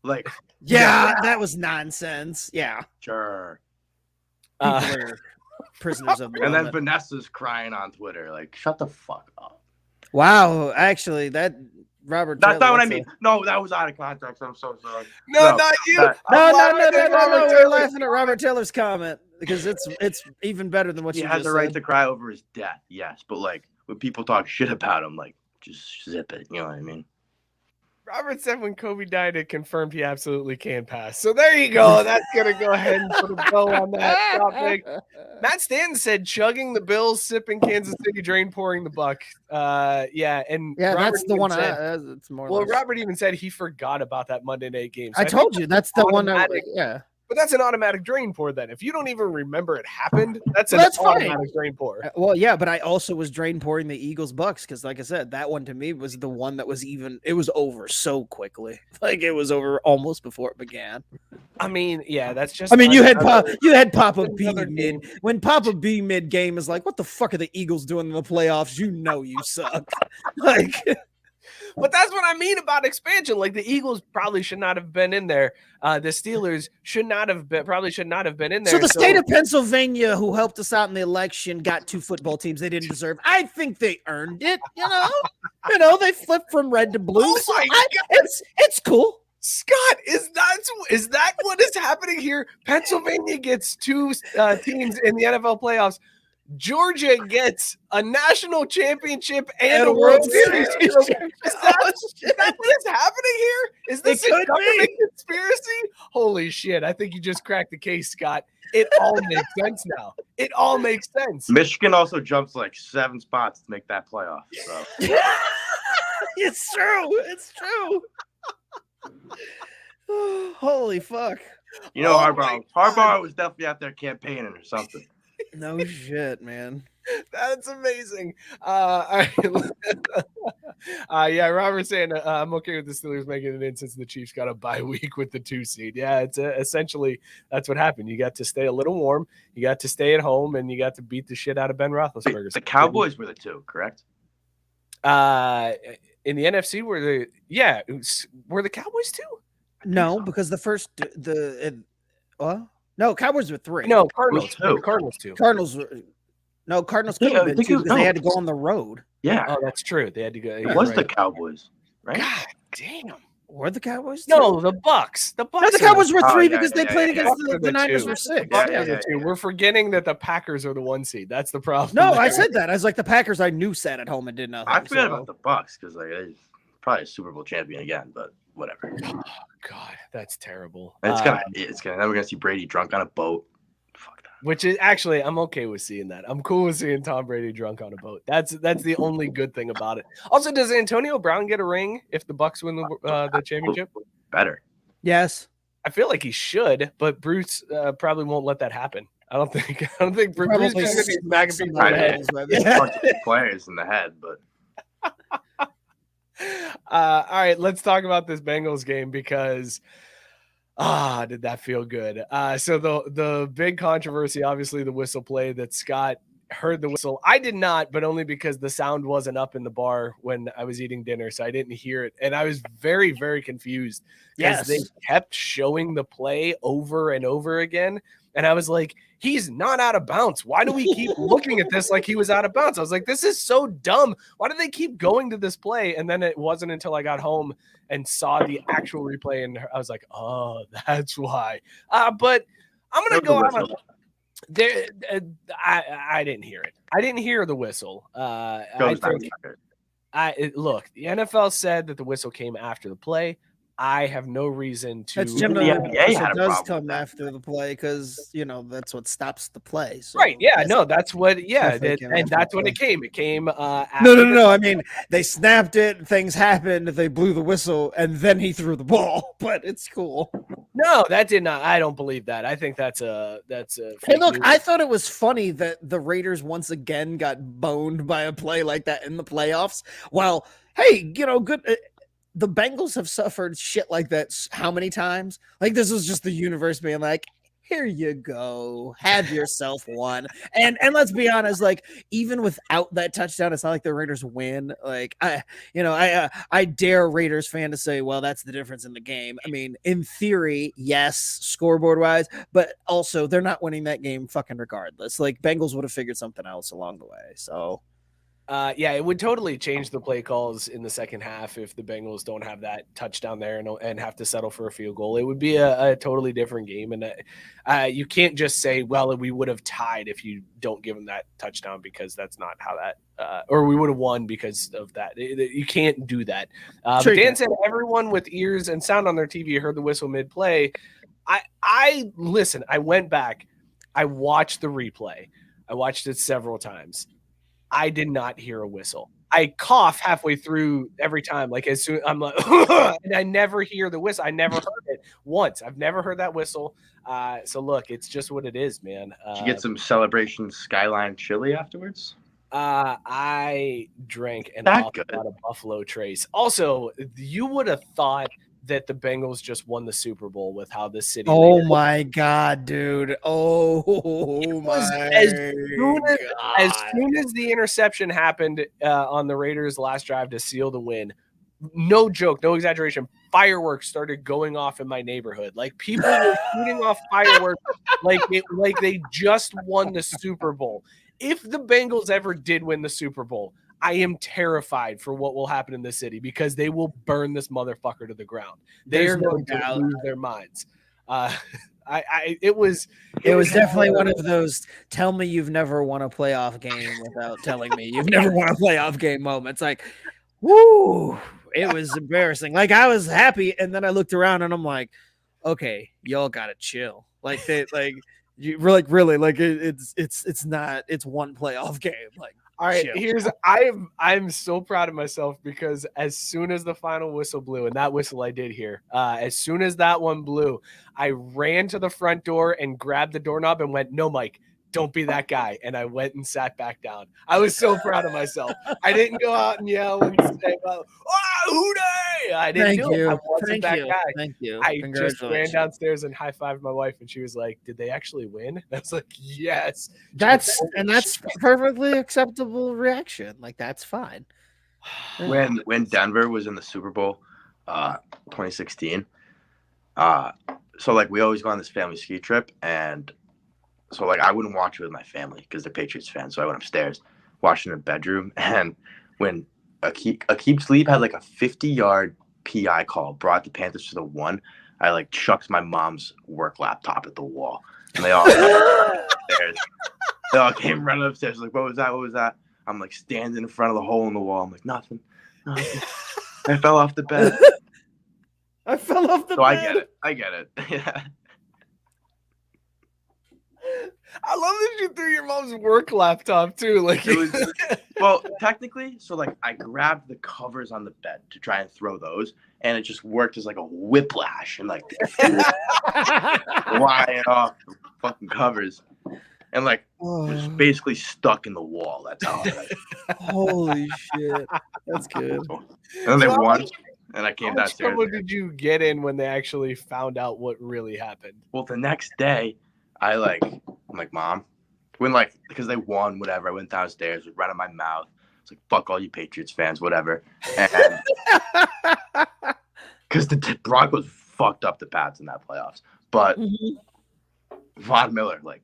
Like, Yeah, that was nonsense. Yeah. sure. People are prisoners of the And then moment. Vanessa's crying on Twitter, like, shut the fuck up. Wow, actually, that Robert. That's not what I Taylor, mean. No, that was out of context. I'm so sorry. No, not you. that- No, Robert we're Taylor. laughing at Robert Taylor's comment because it's even better than what He you has just the right said. to cry over his death, yes. But like when people talk shit about him, like just zip it. You know what I mean? Robert said when Kobe died, it confirmed he absolutely can pass. So there you go. That's gonna go ahead and put a bow on that topic. Matt Stanton said chugging the Bills, sipping Kansas City, drain pouring the Buck. Yeah, and Yeah, Robert that's the even one. said- It's more. well, or less. Robert even said he forgot about that Monday night game. So I think told you that's the one. automatic. Yeah. But that's an automatic drain pour then. If you don't even remember it happened, that's Well, an that's fine. automatic drain pour. Well, yeah, but I also was drain pouring the Eagles Bucks because, like I said, that one to me was the one that was even. It was over so quickly, like it was over almost before it began. I mean, yeah, that's just. I mean, you had Papa another B game. mid when Papa B mid game is like, what the fuck are the Eagles doing in the playoffs? You know you suck. Like, But that's what I mean about expansion. Like the Eagles probably should not have been in there. The Steelers probably should not have been in there. so the state of Pennsylvania, who helped us out in the election, got 2 football teams they didn't deserve. I think they earned it. You know, they flipped from red to blue. Oh so my it's cool. Scott, is that what is happening here? Pennsylvania gets 2 teams in the NFL playoffs. Georgia gets a national championship and a World Series. Is that what is happening here? Is this It a could government conspiracy? Holy shit. I think you just cracked the case, Scott. It all makes sense now. It all makes sense. Michigan also jumps like 7 spots to make that playoff. So It's true. It's true. Holy fuck. you know, Oh my Harbaugh was definitely out there campaigning or something. No shit, man. That's amazing. All right. Yeah, Robert's saying I'm okay with the Steelers making it in since the Chiefs got a bye week with the 2 seed. Yeah, it's essentially that's what happened. You got to stay a little warm, you got to stay at home, and you got to beat the shit out of Ben Roethlisberger. The Cowboys were the 2, correct? In the NFC were the Cowboys 2? No, because the first no, Cowboys were 3. No, Cardinals. Two. The Cardinals 2. Cardinals could have been 2 because they had to go on the road. Yeah. Oh, that's true. They had to go. It was the Cowboys, right? God damn. Were the Cowboys? 2? No, the Bucks. The Bucks. No, the Cowboys were 3 yeah, because they played against the Niners 2. were 6. Bucks Yeah. are the 2. We're forgetting that the Packers are the 1 seed. That's the problem. No, there. I said that. I was like the Packers. I knew sat at home and did nothing. I forgot about the Bucks because they're probably a Super Bowl champion again, but whatever. Oh, God, that's terrible. And then we're gonna see Brady drunk on a boat. Fuck that. Which is actually, I'm okay with seeing that. I'm cool with seeing Tom Brady drunk on a boat. That's the only good thing about it. Also, does Antonio Brown get a ring if the Bucks win the championship? Better. Yes. I feel like he should, but Bruce probably won't let that happen. I don't think Bruce Probably is going to be smacking people in the head. A bunch of players in the head, but all right, let's talk about this Bengals game because did that feel good? So the big controversy, obviously the whistle play that Scott heard the whistle. I did not, but only because the sound wasn't up in the bar when I was eating dinner, so I didn't hear it. And I was very, very confused because they kept showing the play over and over again. And I was like, he's not out of bounds. Why do we keep looking at this like he was out of bounds? I was like, this is so dumb. Why do they keep going to this play? And then it wasn't until I got home and saw the actual replay, and I was like, oh, that's why. But I'm going to go out on there. I didn't hear it. I didn't hear the whistle. Look, the NFL said that the whistle came after the play. I have no reason to. That's Jim. The NBA had a does problem come with that. after the play because that's what stops the play. So Right? Yeah. No, that's what. Yeah, definitely and that's when it came. It came. No. I mean, they snapped it. Things happened. They blew the whistle, and then he threw the ball. But it's cool. No, that did not. I don't believe that. I think that's a. Hey, look, I thought it was funny that the Raiders once again got boned by a play like that in the playoffs. Well, hey, good. The Bengals have suffered shit like that how many times? Like, this was just the universe being like, here you go, have yourself one. And let's be honest, like, even without that touchdown, it's not like the Raiders win. Like, I dare Raiders fan to say, well, that's the difference in the game. I mean, in theory, yes, scoreboard wise, but also they're not winning that game fucking regardless. Like, Bengals would have figured something else along the way. So yeah, it would totally change the play calls in the second half if the Bengals don't have that touchdown there and have to settle for a field goal. It would be a totally different game. And you can't just say, well, we would have tied if you don't give them that touchdown, because that's not how that or we would have won because of that. You can't do that. But Dan said everyone with ears and sound on their TV heard the whistle mid-play. I listen, I went back. I watched the replay. I watched it several times. I did not hear a whistle. I cough halfway through every time. Like, as soon I'm like, and I never hear the whistle. I never heard it once. I've never heard that whistle. So look, it's just what it is, man. Did you get some Celebration Skyline chili afterwards? I drank an awful lot of Buffalo Trace. Also, you would have thought that the Bengals just won the Super Bowl with how this city. Oh my God, dude! Oh my! As soon as the interception happened on the Raiders' last drive to seal the win, no joke, no exaggeration, fireworks started going off in my neighborhood. Like, people were shooting off fireworks like they just won the Super Bowl. If the Bengals ever did win the Super Bowl, I am terrified for what will happen in this city, because they will burn this motherfucker to the ground. They are going to lose their minds. It was definitely one of those tell me you've never won a playoff game without telling me you've never won a playoff game moments. Like, whoo, it was embarrassing. Like, I was happy, and then I looked around and I'm like, okay, y'all gotta chill. Like, you really like it's not, it's one playoff game. Like, all right, I'm so proud of myself, because as soon as the final whistle blew, and that whistle I did hear, as soon as that one blew, I ran to the front door and grabbed the doorknob and went, no, Mike, don't be that guy. And I went and sat back down. I was so proud of myself. I didn't go out and yell and say, "Oh, Hooday!" I didn't do it. I wasn't that guy. Thank you. I just ran downstairs and high-fived my wife, and she was like, "Did they actually win?" And I was like, "Yes." That's perfectly acceptable reaction. Like, that's fine. When Denver was in the Super Bowl 2016, so like we always go on this family ski trip, and so like I wouldn't watch it with my family because they're Patriots fans. So I went upstairs, watched in the bedroom, and when Aqib Sleep had like a 50-yard PI call, brought the Panthers to the 1, I like chucked my mom's work laptop at the wall, and they all upstairs. They all came running upstairs like, what was that? What was that? I'm like standing in front of the hole in the wall. I'm like, nothing. I fell off the bed. I fell off the bed. I get it. Yeah. I love that you threw your mom's work laptop too. Like, it was, well, technically, so like I grabbed the covers on the bed to try and throw those, and it just worked as like a whiplash and like flying off the fucking covers, and like was basically stuck in the wall. That's how. Holy shit, that's good. And then they won, and I came downstairs. How much trouble did you get in when they actually found out what really happened? Well, the next day, I'm like, Mom, because they won, whatever. I went downstairs, was right in my mouth. It's like, fuck all you Patriots fans, whatever. And because the Broncos fucked up the Pats in that playoffs, but Von Miller, like,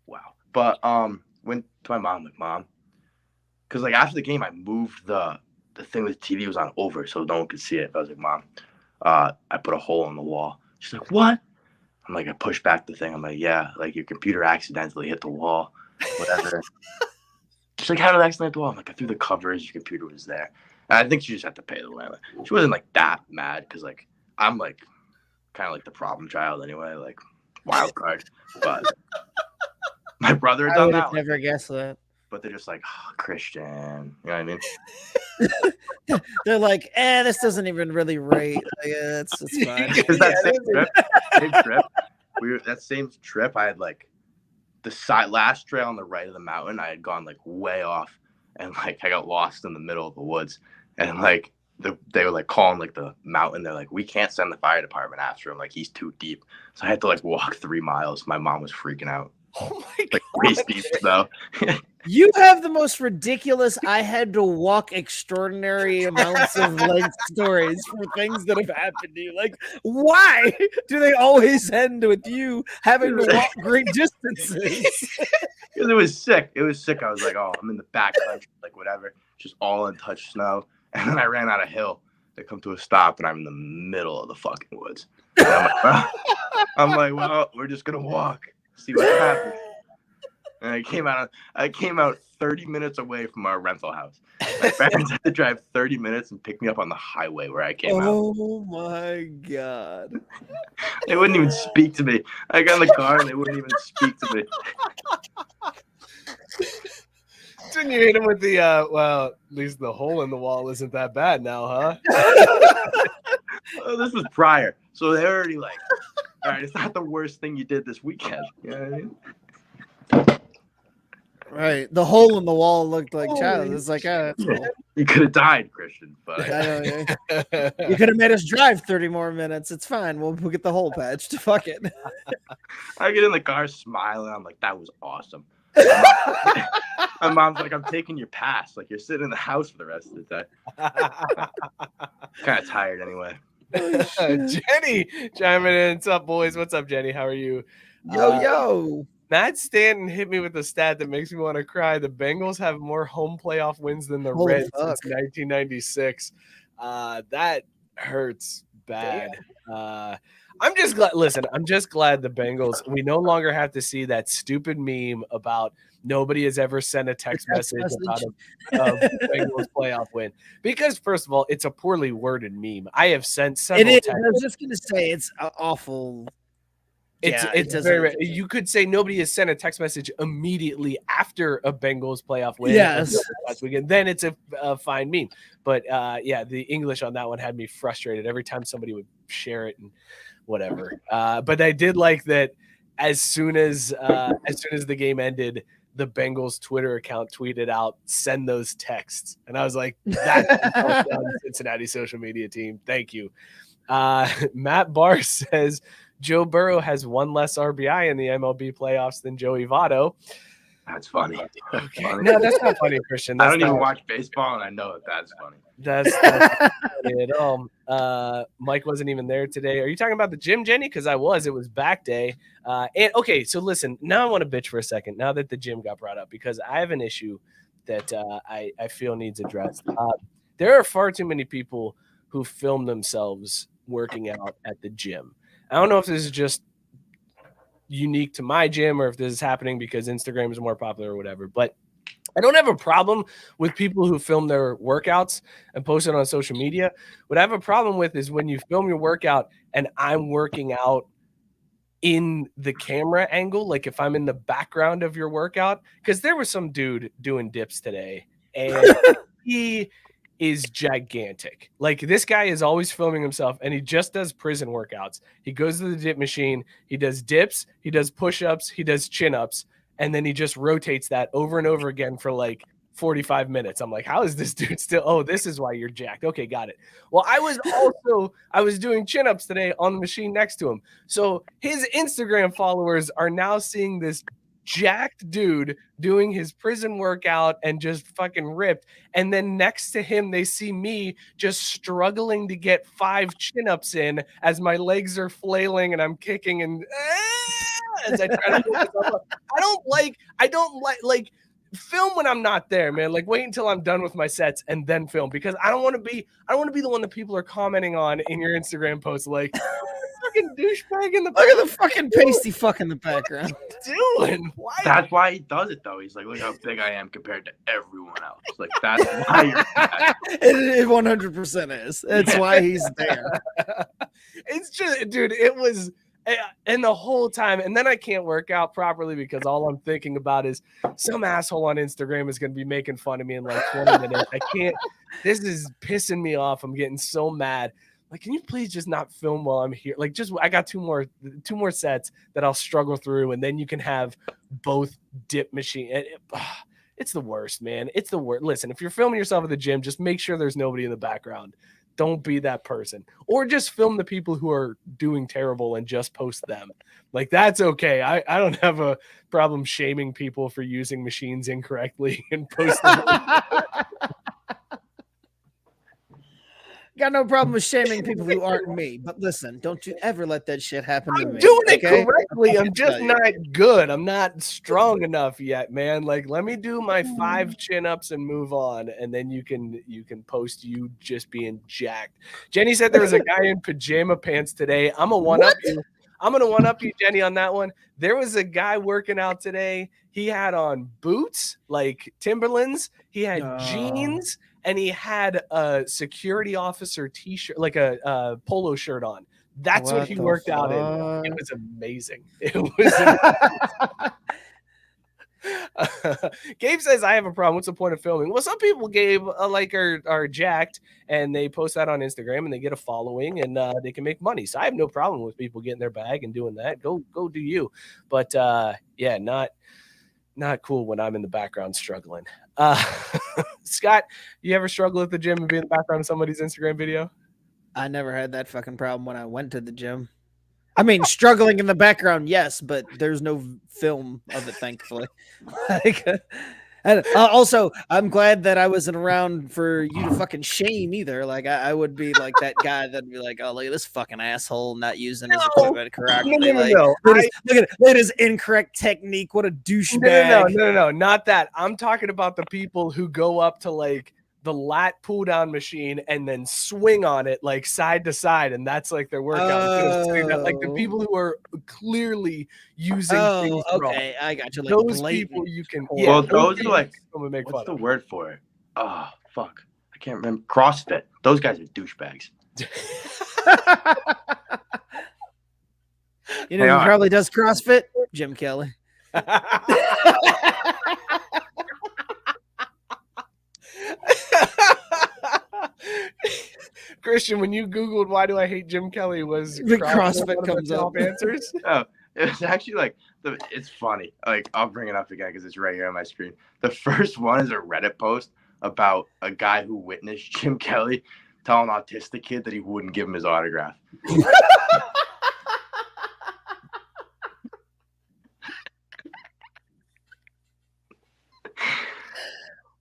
wow. But went to my mom, like, Mom, because like after the game, I moved the thing with the TV was on over so no one could see it. I was like, Mom, I put a hole in the wall. She's like, what? I'm like, I pushed back the thing. I'm like, yeah, like your computer accidentally hit the wall, whatever. She's like, how did I accidentally hit the wall? I'm like, I threw the covers. Your computer was there. And I think she just had to pay the landlord. She wasn't like that mad because like I'm like kind of like the problem child anyway, like wild card. But my brother had done that. I would never guess that. But they're just like, oh, Christian. You know what I mean? They're like, this doesn't even really rate. Like, it's fine. Because that same trip, I had like the last trail on the right of the mountain. I had gone like way off, and like I got lost in the middle of the woods, and like they were like calling like the mountain. They're like, we can't send the fire department after him. Like he's too deep. So I had to like walk 3 miles. My mom was freaking out. Oh my God. Waist deep though. You have the most ridiculous I had to walk extraordinary amounts of length stories for things that have happened to you. Like, why do they always end with you having to walk great distances? Because it was sick. It was sick. I was like, oh, I'm in the back country, like whatever, just all untouched snow. And then I ran out a hill. They come to a stop, and I'm in the middle of the fucking woods. I'm like, well, we're just gonna walk, see what happens. And I came out 30 minutes away from our rental house. My parents had to drive 30 minutes and pick me up on the highway where I came out. Oh my God. They wouldn't even speak to me. I got in the car and they wouldn't even speak to me. Didn't you hit him with the, well, at least the hole in the wall isn't that bad now, huh? Oh, this was prior. So they're already like, all right, it's not the worst thing you did this weekend. You know what I mean? Right, the hole in the wall looked like child. It's like, you could have died, Christian, but you could have made us drive 30 more minutes. It's fine. We'll get the hole patched. Fuck it. I get in the car smiling. I'm like, that was awesome. My mom's like, I'm taking your pass. Like, you're sitting in the house for the rest of the day. Kind of tired anyway. Jenny chiming in. What's up, boys? What's up, Jenny? How are you? Yo. Matt Stanton hit me with a stat that makes me want to cry. The Bengals have more home playoff wins than the Reds since 1996. That hurts bad. I'm just glad. Listen, I'm just glad the Bengals. We no longer have to see that stupid meme about nobody has ever sent a text message about a Bengals playoff win. Because first of all, it's a poorly worded meme. I have sent several. It is. I was just gonna say it's awful. It's very. You could say nobody has sent a text message immediately after a Bengals playoff win. Yes, last weekend. Then it's a fine meme. But the English on that one had me frustrated every time somebody would share it and whatever. But I did like that. as soon as the game ended, the Bengals Twitter account tweeted out, "Send those texts," and I was like, "That's the Cincinnati social media team. Thank you." Matt Barr says Joe Burrow has one less RBI in the MLB playoffs than Joey Votto. That's funny. Okay. No, that's not funny, Christian. I don't even watch baseball, and I know that's funny. That's not funny at all. Mike wasn't even there today. Are you talking about the gym, Jenny? Because I was. It was back day. And okay, so listen. Now I want to bitch for a second. Now that the gym got brought up, because I have an issue that I feel needs addressed. There are far too many people who film themselves working out at the gym. I don't know if this is just unique to my gym or if this is happening because Instagram is more popular or whatever, but I don't have a problem with people who film their workouts and post it on social media. What I have a problem with is when you film your workout and I'm working out in the camera angle, like if I'm in the background of your workout, because there was some dude doing dips today and he is gigantic. Like this guy is always filming himself and he just does prison workouts. He goes to the dip machine, he does dips, he does push-ups, he does chin-ups, and then he just rotates that over and over again for like 45 minutes. I'm like, how is this dude still? Oh, this is why you're jacked. Okay, got it. Well, I was doing chin-ups today on the machine next to him. So his Instagram followers are now seeing this jacked dude doing his prison workout and just fucking ripped. And then next to him, they see me just struggling to get 5 chin-ups in as my legs are flailing and I'm kicking and as I try to get myself up. I don't like film when I'm not there, man. Like wait until I'm done with my sets and then film, because I don't want to be the one that people are commenting on in your Instagram posts like fucking douchebag in the Look at the fucking pasty fuck in the background. doing? Why? That's why he does it, though. He's like, look how big I am compared to everyone else. Like, that's why you're mad. It 100% is. That's why he's there. It's just, dude, it was, and the whole time, and then I can't work out properly because all I'm thinking about is some asshole on Instagram is going to be making fun of me in like 20 minutes. I can't, this is pissing me off. I'm getting so mad. Like, can you please just not film while I'm here? Like, just I got two more sets that I'll struggle through, and then you can have both dip machine. It's the worst, man. It's the worst. Listen, if you're filming yourself at the gym, just make sure there's nobody in the background. Don't be that person, or just film the people who are doing terrible and just post them. Like that's okay. I don't have a problem shaming people for using machines incorrectly and posting. Got no problem with shaming people who aren't me, but listen, don't you ever let that shit happen to me. I'm doing it okay? correctly. I'm just not good. I'm not strong enough yet, man. Like, let me do my 5 chin-ups and move on, and then you can post you just being jacked. Jenny said there was a guy in pajama pants today. I'm gonna one up you, Jenny, on that one. There was a guy working out today. He had on boots, like Timberlands. He had jeans. And he had a security officer t-shirt, like a polo shirt on. That's what he worked out in. It was amazing. It was amazing. Gabe says, I have a problem. What's the point of filming? Well, some people, Gabe, are jacked, and they post that on Instagram, and they get a following, and they can make money. So I have no problem with people getting their bag and doing that. Go do you. But, yeah, not cool when I'm in the background struggling. Scott, you ever struggle at the gym and be in the background of somebody's Instagram video? I never had that fucking problem when I went to the gym. I mean, struggling in the background, yes, but there's no film of it, thankfully. And also, I'm glad that I wasn't around for you to fucking shame either. Like, I would be like that guy that'd be like, oh, look at this fucking asshole not using his equipment correctly. No. Look at his incorrect technique. What a douchebag. No, not that. I'm talking about the people who go up to like the lat pull down machine and then swing on it like side to side, and that's like their workout. Like the people who are clearly using things wrong. Okay, I got you. Like those blatant. people you can. Well, those are like, make what's the fun word for it? Oh, fuck. I can't remember. CrossFit. Those guys are douchebags. You know who probably does CrossFit? Jim Kelly. Christian, when you Googled why do I hate Jim Kelly, was the CrossFit comes up answers? Oh, It was actually like it's funny. Like I'll bring it up again because it's right here on my screen. The first one is a Reddit post about a guy who witnessed Jim Kelly tell an autistic kid that he wouldn't give him his autograph.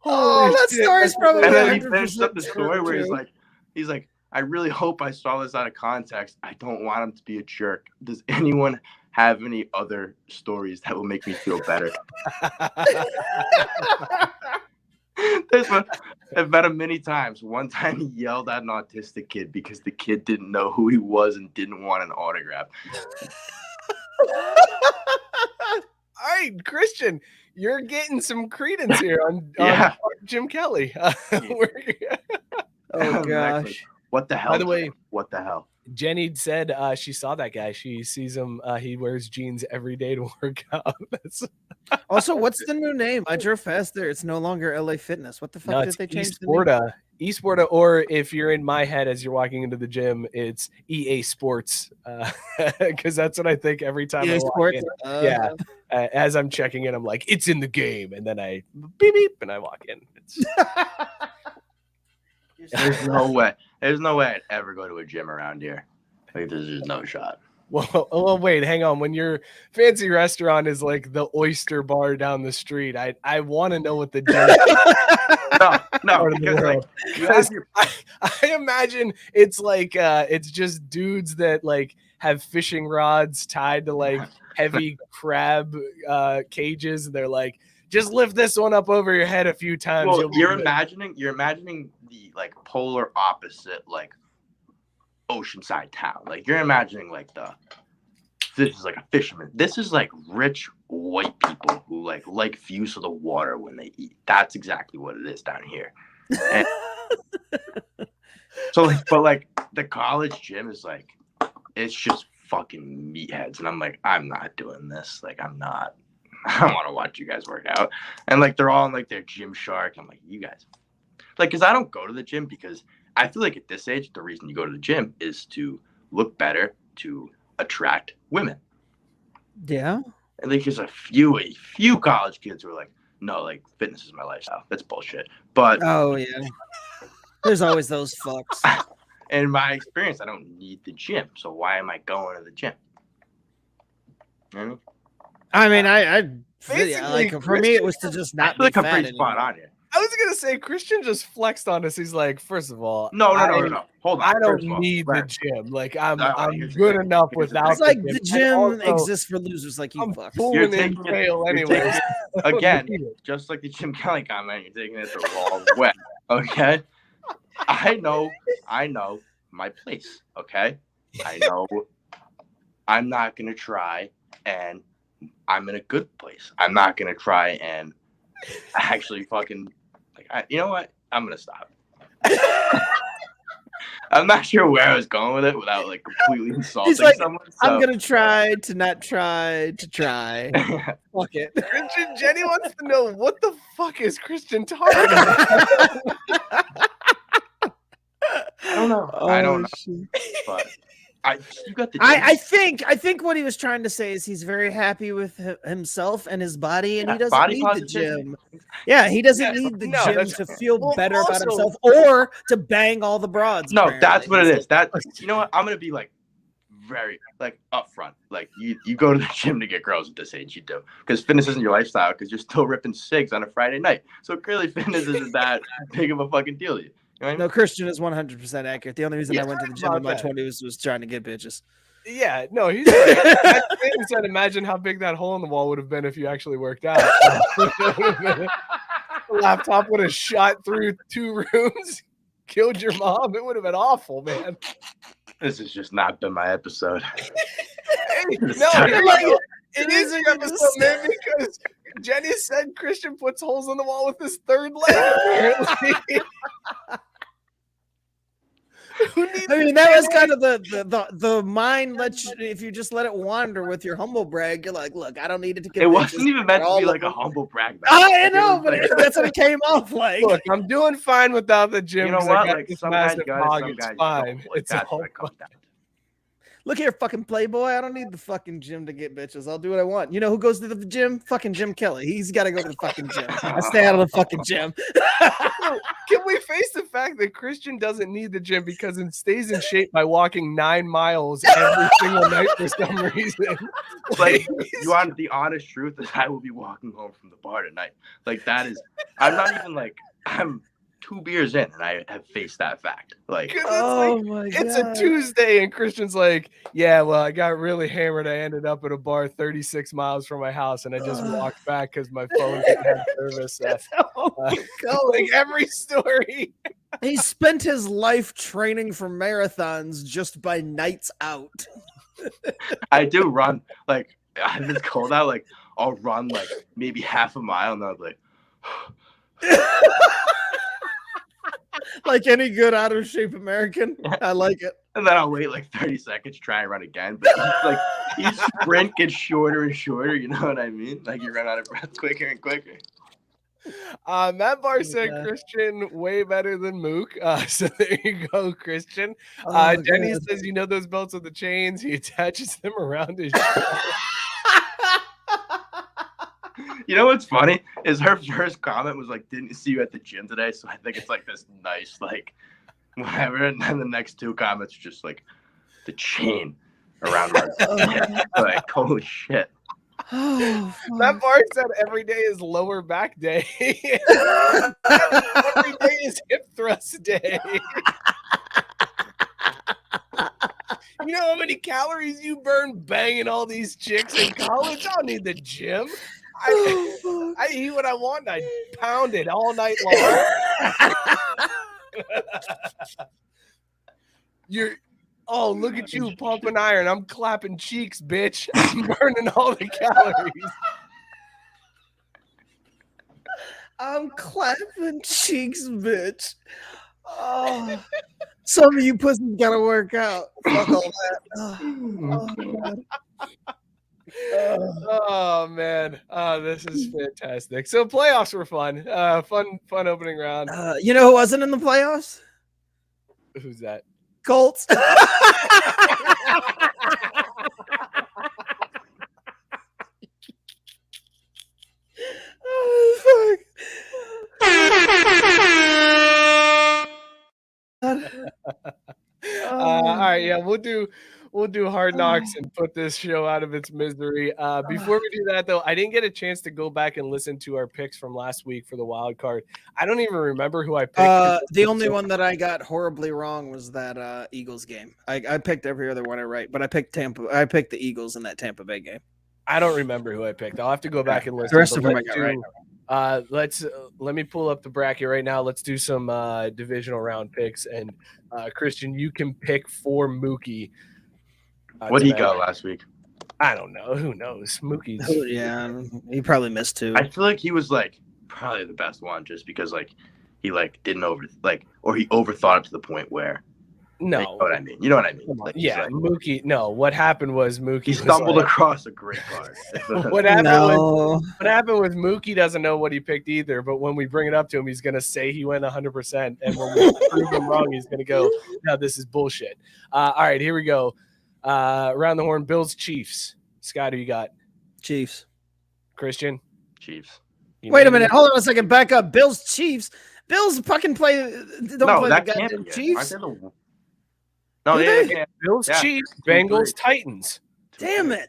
Oh, that story's probably. And then he finished up the story where he's like, I really hope I saw this out of context. I don't want him to be a jerk. Does anyone have any other stories that will make me feel better? I've met him many times. One time he yelled at an autistic kid because the kid didn't know who he was and didn't want an autograph. All right, Christian, you're getting some credence here on Jim Kelly. Oh gosh. What the hell? By the way, what the hell? Jenny said she saw that guy. She sees him. He wears jeans every day to work out. Also, what's the new name? I drove past there. It's no longer LA Fitness. What the fuck did they change the name? Esporta, or if you're in my head as you're walking into the gym, it's EA Sports, because that's what I think every time I walk in. As I'm checking in, I'm like, it's in the game, and then I beep beep, and I walk in. There's no way. There's no way I'd ever go to a gym around here. Like, there's just no shot. Well, wait, hang on. When your fancy restaurant is like the oyster bar down the street, I want to know what the gym is. No, because I imagine it's like it's just dudes that like have fishing rods tied to like heavy crab cages. And they're like, just lift this one up over your head a few times. Well, you're imagining the like polar opposite, like oceanside town. Like you're imagining like this is like a fisherman. This is like rich white people who like views of the water when they eat. That's exactly what it is down here. And so like, but like the college gym is like, it's just fucking meatheads. And I'm like, I'm not doing this. Like I'm not. I don't want to watch you guys work out. And like they're all in like their Gymshark. I'm like, you guys, like, because I don't go to the gym because I feel like at this age, the reason you go to the gym is to look better, to attract women. Yeah. And like there's a few college kids who are like, no, like fitness is my lifestyle. That's bullshit. But oh yeah, there's always those fucks. In my experience, I don't need the gym. So why am I going to the gym? You know what I mean? I mean, like for me, it was to just not. I feel like be I'm fat pretty anymore. spot on here. I was gonna say Christian just flexed on us. He's like, first of all, no. Hold on. I don't need the gym. Like I'm good enough without. It's like the gym exists for losers like you. I'm fucks. pulling in trail anyway. Again, just like the Jim Kelly comment, you're taking it the wrong way. Okay, I know my place. Okay, I know. I'm not gonna try, and I'm in a good place. I'm not gonna try and actually fucking. You know what? I'm gonna stop. I'm not sure where I was going with it without like completely insulting someone. So. I'm gonna try to not try to try. Fuck it. Christian, Jenny wants to know what the fuck is Christian talking about? I don't know. I don't know. But you got the. I think what he was trying to say is he's very happy with himself and his body, and he doesn't need the gym. Yeah, he doesn't need the gym to feel better about himself or to bang all the broads. No, that's what it is. That you know what? I'm gonna be like very like upfront. Like you go to the gym to get girls at this age, you do, because fitness isn't your lifestyle. Because you're still ripping cigs on a Friday night. So clearly, fitness isn't that big of a fucking deal to you. You know what I mean? No, Christian is 100% accurate. The only reason I went to the gym in my 20s was trying to get bitches. Yeah, no, he's right. I said, imagine how big that hole in the wall would have been if you actually worked out. The laptop would have shot through 2 rooms, killed your mom. It would have been awful, man. This has just not been my episode. It is your episode, man, because Jenny said Christian puts holes in the wall with his third leg, apparently. I mean, that was kind of the mind lets you, if you just let it wander with your humble brag, you're like, look, I don't need it to get. It wasn't even meant to be like a humble brag. I know, but that's what it came off like. Look, I'm doing fine without the gym. You know what? Like some guys got it, some guys don't. It's that's all what it comes down to. Look here, fucking playboy. I don't need the fucking gym to get bitches. I'll do what I want. You know who goes to the gym? Fucking Jim Kelly. He's got to go to the fucking gym. I stay out of the fucking gym. Can we face the fact that Christian doesn't need the gym because it stays in shape by walking 9 miles every single night for some reason? Like, you want the honest truth is I will be walking home from the bar tonight. Like, that is, I'm not even like, I'm 2 beers in and I have faced that fact. Like, It's a Tuesday and Christian's like, yeah, well, I got really hammered. I ended up at a bar 36 miles from my house and I just walked back because my phone didn't have service. Like every story. He spent his life training for marathons just by nights out. I do run, like, if it's cold out, like, I'll run like maybe half a mile and I'll be like, like any good out of shape American. I like it. and then I'll wait like 30 seconds, try and run again. But it's like each sprint gets shorter and shorter, you know what I mean? Like you run out of breath quicker and quicker. Matt Barr said Christian way better than Mook. So there you go, Christian. Jenny says, you know those belts with the chains? He attaches them around his shoulder. You know what's funny is her first comment was like, didn't see you at the gym today. So I think it's like this nice, like, whatever. And then the next 2 comments are just like the chain around my like, holy shit. Matt Barr said every day is lower back day. Every day is hip thrust day. You know how many calories you burn banging all these chicks in college? I don't need the gym. I eat what I want. I pound it all night long. Oh, look at you pumping iron. I'm clapping cheeks, bitch. I'm burning all the calories. I'm clapping cheeks, bitch. Oh, some of you pussies gotta work out. Fuck all that. God. Oh man, this is fantastic. So playoffs were fun. Fun opening round. You know who wasn't in the playoffs? Who's that? Colts. Oh, fuck. All right, yeah, we'll do Hard Knocks and put this show out of its misery. Before we do that, though, I didn't get a chance to go back and listen to our picks from last week for the wild card. I don't even remember who I picked. The only one that I got horribly wrong was that Eagles game. I picked every other one I right, but I picked Tampa. I picked the Eagles in that Tampa Bay game. I don't remember who I picked. I'll have to go back and listen. The rest of them I got right. Let me pull up the bracket right now. Let's do some divisional round picks. And Christian, you can pick for Mookie. What did he got last week? I don't know. Who knows? Mookie's. Yeah, he probably missed 2. I feel like he was like probably the best one, just because like he like didn't or he overthought it to the point where. No, you know what I mean. You know what I mean? Like, yeah, like, Mookie. No, what happened was Mookie. He stumbled across a great card. What happened with Mookie doesn't know what he picked either. But when we bring it up to him, he's gonna say he went 100%, and when we prove him wrong, he's gonna go, "No, this is bullshit." All right, here we go. Around the horn, Bills, Chiefs. Scott, who you got? Chiefs. Christian? Chiefs. Wait a minute. Hold on a second. Back up. Bills, Chiefs. Bills fucking play. Don't play the goddamn Chiefs. Bills, Chiefs, Bengals, Titans. Damn it.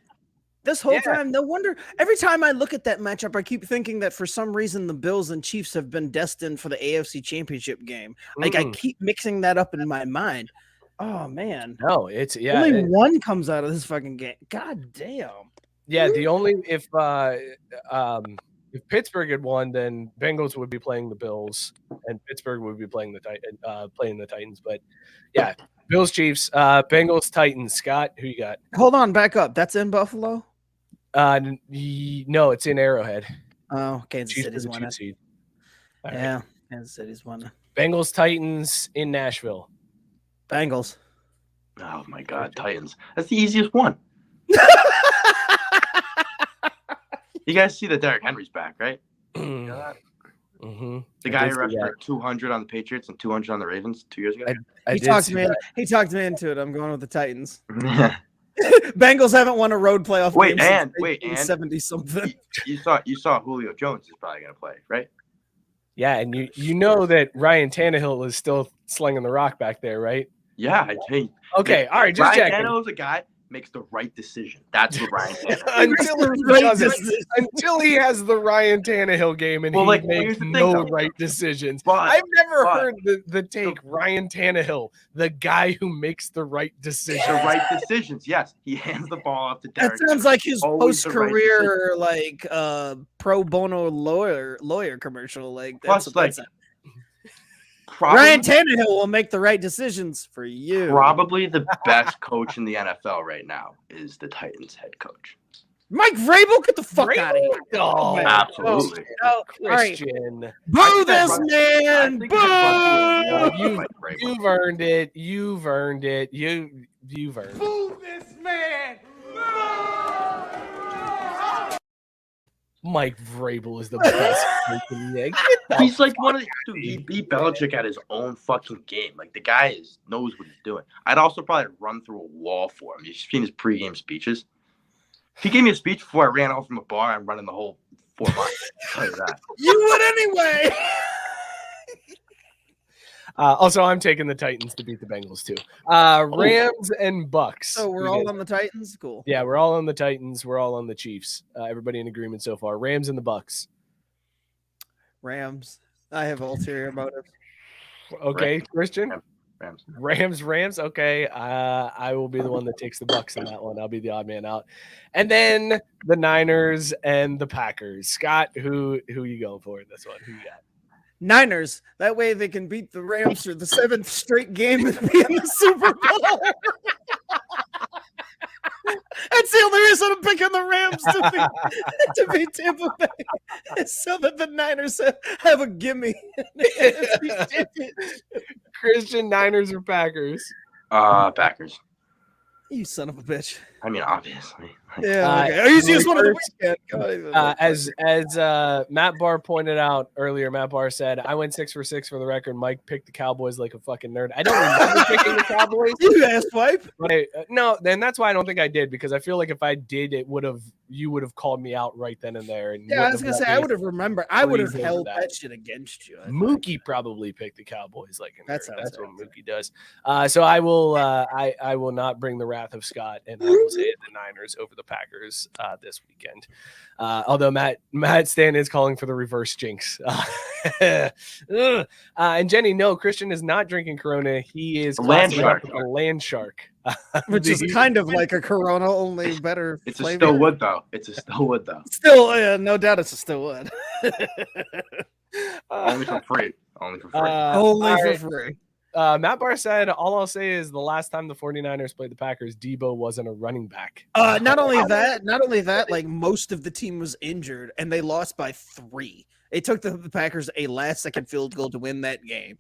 This whole time, no wonder. Every time I look at that matchup, I keep thinking that for some reason the Bills and Chiefs have been destined for the AFC Championship game. Like I keep mixing that up in my mind. Oh man. No, it's only one comes out of this fucking game. God damn. Yeah, the only if Pittsburgh had won, then Bengals would be playing the Bills, and Pittsburgh would be playing the Titans. But yeah, Bills, Chiefs, Bengals, Titans. Scott, who you got? Hold on, back up. That's in Buffalo. No, it's in Arrowhead. Oh, Kansas City's won it. Yeah, right. Kansas City's won it. Bengals, Titans in Nashville. Bengals. Oh my God, Titans. That's the easiest one. You guys see that Derrick Henry's back, right? Mm-hmm. The guy who rushed for 200 on the Patriots and 200 on the Ravens 2 years ago. He talked me into it. I'm going with the Titans. Bengals haven't won a road playoff game since 70 something. You saw Julio Jones is probably going to play, right? Yeah, and you know that Ryan Tannehill is still slinging the rock back there, right? Yeah, I think. Okay, all right, just checking. Ryan Tannehill's a guy makes the right decision. That's what Ryan Tannehill until he has the Ryan Tannehill game and he makes no right decisions. I've never heard the take Ryan Tannehill, the guy who makes the right decisions. The right decisions, yes. He hands the ball off to Derek. That sounds like his post-career pro bono lawyer commercial. Ryan Tannehill will make the right decisions for you. Probably the best coach in the NFL right now is the Titans head coach. Mike Vrabel, get the fuck out of here. Oh, absolutely. Christian. Boo this man. Boo. You've earned it. You've earned it. You've earned it. Boo this man. Mike Vrabel is the best. He's like one of the dude. He beat Belichick at his own fucking game. Like the guy knows what he's doing. I'd also probably run through a wall for him. You've seen his pregame speeches. If he gave me a speech before I ran off from a bar, I'm running the whole 4 miles. I'll tell you that. You would anyway. Also, I'm taking the Titans to beat the Bengals too. Rams and Bucks. So we're all on the Titans? Cool. Yeah, we're all on the Titans. We're all on the Chiefs. Everybody in agreement so far. Rams and the Bucks. Rams. I have ulterior motive. Okay, Rams. Christian? Rams. Okay. I will be the one that takes the Bucks in that one. I'll be the odd man out. And then the Niners and the Packers. Scott, who you going for in this one? Who you got? Niners. That way they can beat the Rams for the 7th straight game and be in the Super Bowl. That's the only reason I'm picking the Rams to beat Tampa Bay, so that the Niners have a gimme. Christian, Niners or Packers? Packers. You son of a bitch. I mean, obviously. Yeah. Okay. Easiest one of the weekend. As Matt Barr pointed out earlier, Matt Barr said, I went 6 for 6 for the record. Mike picked the Cowboys like a fucking nerd. I don't remember picking the Cowboys. You asswipe. But no, then that's why I don't think I did, because I feel like if I did, you would have called me out right then and there. And yeah, I was gonna say I would have remembered. I would have held that shit against you. Mookie probably picked the Cowboys like a nerd. That's what Mookie does. So I will not bring the wrath of Scott, and I will say the Niners over the Packers this weekend. Although Matt Stan is calling for the reverse jinx. And Jenny, no, Christian is not drinking Corona. He is Landshark. A Landshark. Which is kind of like a Corona, only better. It's flavor. a Stillwood, though. Still, no doubt it's a Stillwood. Only for free. Only for free. Matt Barr said, all I'll say is the last time the 49ers played the Packers, Debo wasn't a running back. Not only that, like most of the team was injured and they lost by 3. It took the Packers a last-second field goal to win that game.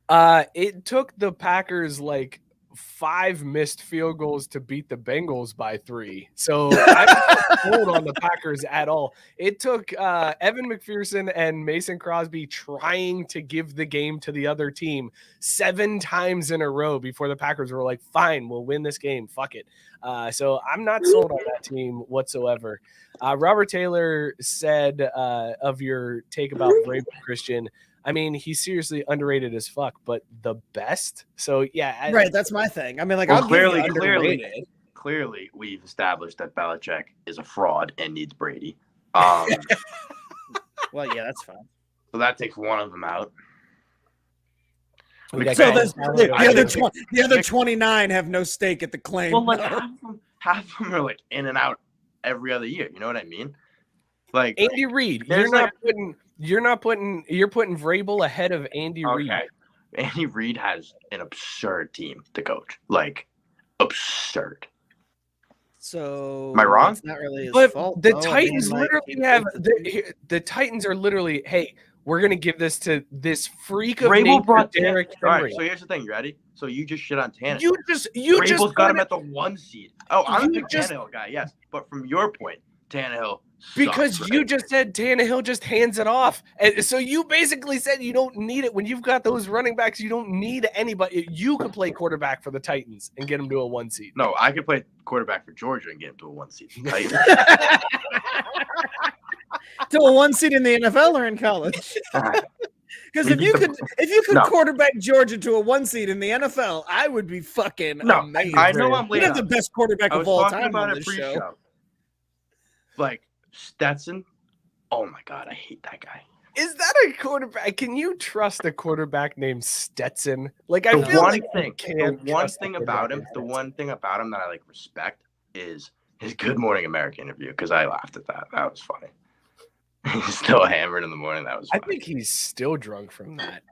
It took the Packers like 5 missed field goals to beat the Bengals by 3. So I'm not sold on the Packers at all. It took Evan McPherson and Mason Crosby trying to give the game to the other team 7 times in a row before the Packers were like, fine, we'll win this game. Fuck it. So I'm not sold on that team whatsoever. Robert Taylor said of your take about Vrabel, Christian, I mean, he's seriously underrated as fuck, but the best. So yeah, right. That's my thing. I mean, like, well, clearly, we've established that Belichick is a fraud and needs Brady. Well, yeah, that's fine. So that takes one of them out. So the other 29 have no stake at the claim. Well, like half of them are like in and out every other year. You know what I mean? Like Andy Reid, you're putting Vrabel ahead of Andy Reid. Andy Reid has an absurd team to coach, like absurd. So am I wrong? It's not really his but fault. The Titans literally have the Titans are literally, hey, we're gonna give this to this freak of nature, Derrick Henry. All right, so here's the thing. You ready? So you just shit on Tannehill. You Vrabel's just got him at the 1 seed. Oh, I'm a big Tannehill guy, yes. But from your point, Tannehill. Because sucks, you right? just said Tannehill just hands it off. And so you basically said you don't need it when you've got those running backs. You don't need anybody. You could play quarterback for the Titans and get them to a 1 seed. No, I could play quarterback for Georgia and get him to a 1 seed. Titans. To a 1 seed in the NFL or in college? Because if you could No. quarterback Georgia to a 1 seed in the NFL, I would be fucking amazing. I know I'm You'd late. have the best quarterback I was of all talking time about on it this show. pre-show. Like Stetson. Oh my God, I hate that guy. Is that a quarterback? Can you trust a quarterback named Stetson? Like I The feel one like thing, you can't the one trust a thing quarterback about him, named the Stetson. one thing about him that I like respect is his Good Morning America interview because I laughed at that. That was funny. He's still hammered in the morning. That was I funny. think he's still drunk from that.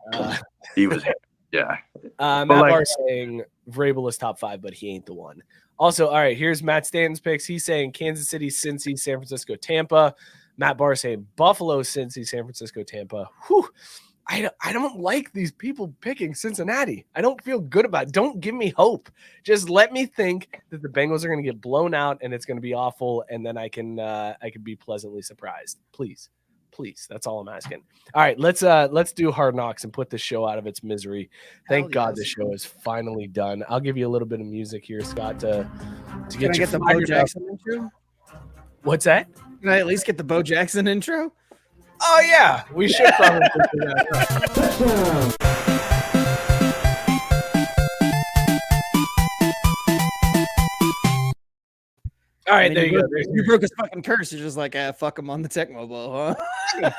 He was, yeah. Matt like- Barr saying Vrabel is top 5, but he ain't the one. Also, all right, here's Matt Stanton's picks. He's saying Kansas City, Cincy, San Francisco, Tampa. Matt Barr saying Buffalo, Cincy, San Francisco, Tampa. Whew. I don't like these people picking Cincinnati. I don't feel good about it. Don't give me hope. Just let me think that the Bengals are going to get blown out and it's going to be awful, and then I can be pleasantly surprised. Please. That's all I'm asking. All right, let's do Hard Knocks and put this show out of its misery. Thank God yes. the show is finally done. I'll give you a little bit of music here, Scott, to Can get I you get the Bo fired up. Jackson intro? What's that? Can I at least get the Bo Jackson intro? Oh yeah, we should probably do that. All right, there you go. You broke his fucking curse. You're just like, fuck him on the Tech Mobile, huh?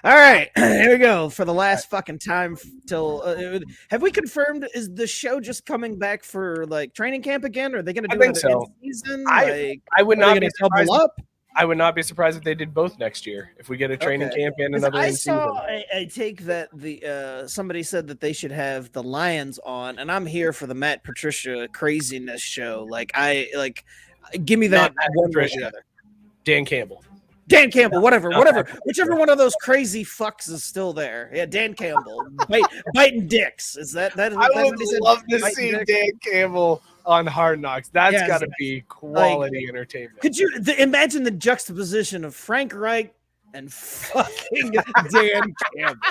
All right, here we go for the last fucking time till. Have we confirmed? Is the show just coming back for like training camp again? Or are they going to I do think another so. season? I would are they not be gonna double surprised. up. I would not be surprised if they did both next year. If we get a training Okay. camp and 'Cause another I in season. saw a take that the somebody said that they should have the Lions on, and I'm here for the Matt Patricia craziness show. Like give me that Not Matt one way or Patricia. the other. Dan Campbell. Dan Campbell, whatever, not whichever one of those crazy fucks is still there. Yeah, Dan Campbell, biting dicks. Is that I what would he said? love to Biting see dicks? Dan Campbell on Hard Knocks. That's Yes, got to yes. be quality entertainment. Could you imagine the juxtaposition of Frank Reich and fucking Dan Campbell?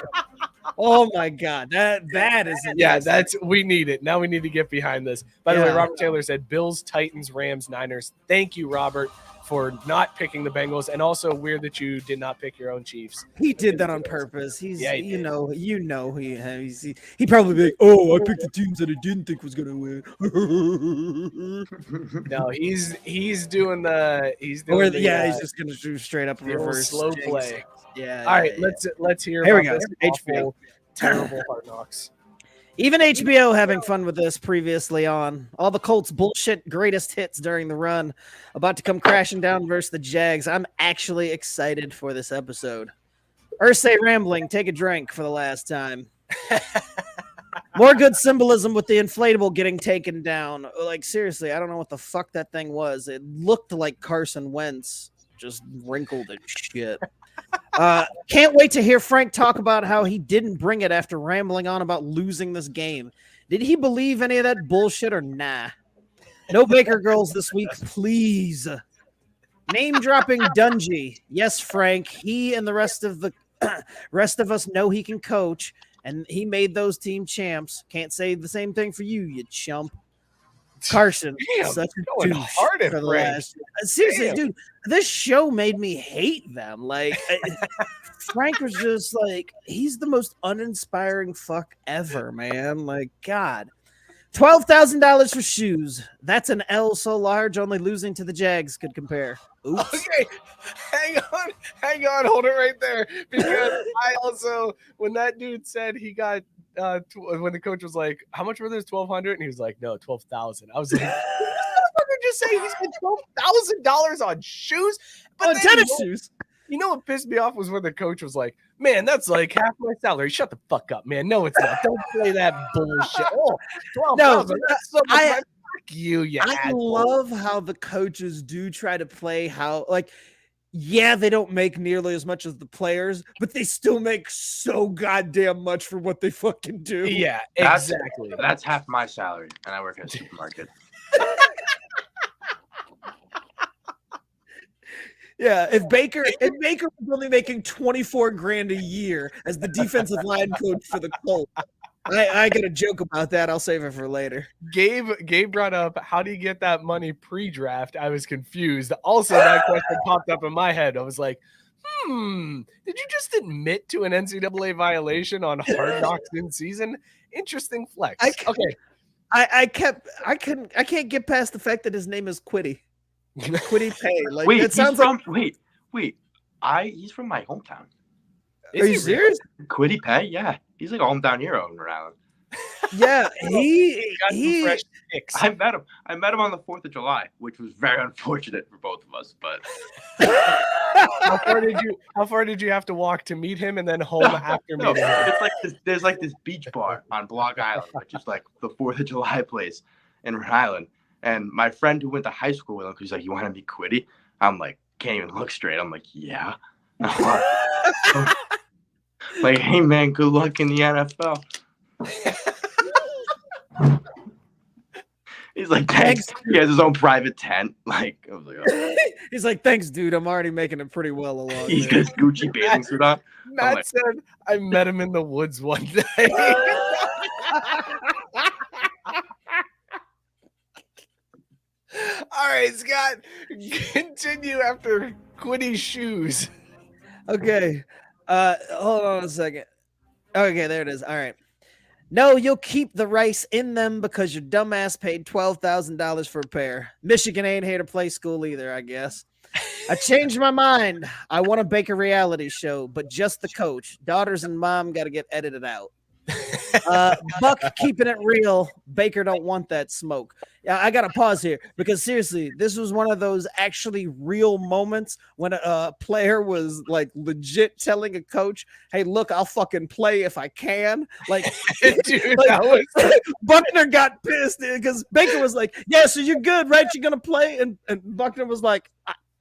Oh my God, that is We need it. Now we need to get behind this. By the way, Yeah. Robert Taylor said Bills, Titans, Rams, Niners. Thank you, Robert, for not picking the Bengals, and also weird that you did not pick your own Chiefs. He did that on purpose. He's, Yeah, he you did. know, he probably be like, oh, I picked the teams that I didn't think was gonna win. No, he's doing the He's the, just gonna do straight up the old reverse slow jinx. play. Yeah. All right, yeah. let's hear Here we about go. this HBO. awful, terrible Hard Knocks. Even HBO having fun with this previously on. All the Colts bullshit greatest hits during the run about to come crashing down versus the Jags. I'm actually excited for this episode. Ursay rambling, take a drink for the last time. More good symbolism with the inflatable getting taken down. Like, seriously, I don't know what the fuck that thing was. It looked like Carson Wentz, just wrinkled and shit. Can't wait to hear Frank talk about how he didn't bring it after rambling on about losing this game. Did he believe any of that bullshit or nah? No Baker girls this week, please. Name dropping Dungy. Yes, Frank. He and the rest of us know he can coach, and he made those team champs. Can't say the same thing for you, you chump. Carson, Damn, such a going douche hard at for the Frank. last. Seriously, Damn. dude, this show made me hate them. Like, Frank was just like, he's the most uninspiring fuck ever, man. Like, God. $12,000 for shoes. That's an L so large, only losing to the Jags could compare. Oops. Okay, hang on, hold it right there, because I also, when that dude said he got when the coach was like, how much were this, 1,200, and he was like, no, 12,000. I was like, just say he spent $12,000 on shoes, but On then, tennis shoes. You know what pissed me off was when the coach was like, man, that's like half my salary. Shut the fuck up, man. No, it's not. Don't play that bullshit. Oh, 12,000. That's so much money. Fuck you, I asshole. love how the coaches do try to play how, like, yeah, they don't make nearly as much as the players, but they still make so goddamn much for what they fucking do. Yeah, That's- exactly. That's half my salary, and I work at a supermarket. Yeah, if Baker was only making 24 grand a year as the defensive line coach for the Colts, I got a joke about that. I'll save it for later. Gabe brought up, how do you get that money pre-draft? I was confused. Also, that question popped up in my head. I was like, did you just admit to an NCAA violation on Hard Knocks in season? Interesting flex. Okay. I can't get past the fact that his name is Quiddy. Quiddy Pay. Like, wait, it sounds like he's from my hometown. Are you serious? Quiddy Pay? Yeah. He's like a hometown hero in Rhode Island. Yeah, he fresh picks. I met him on the 4th of July, which was very unfortunate for both of us, but how far did you have to walk to meet him and then home after meeting him? It's like there's like this beach bar on Block Island, which is like the 4th of July place in Rhode Island. And my friend who went to high school with him, he's like, "You want to be Quiddy?" I'm like, can't even look straight. I'm like, yeah. Like, hey man, good luck in the NFL. He's like, thanks. He has his own private tent. Like, I was like, oh. He's like, thanks, dude. I'm already making it pretty well along. He's got his Gucci bathing suit on. Matt said, I met him in the woods one day. All right, Scott, continue after Quiddy's shoes. Okay. Hold on a second. Okay, there it is. All right. No, you'll keep the rice in them because your dumbass paid $12,000 for a pair. Michigan ain't here to play school either, I guess. I changed my mind. I want to bake a reality show, but just the coach. Daughters and mom got to get edited out. Buck keeping it real. Baker don't want that smoke. Yeah, I gotta pause here because seriously, this was one of those actually real moments when a player was like legit telling a coach, "Hey, look, I'll fucking play if I can." Like, dude, like Buckner got pissed because Baker was like, "Yeah, so you're good, right? You're gonna play," and Buckner was like,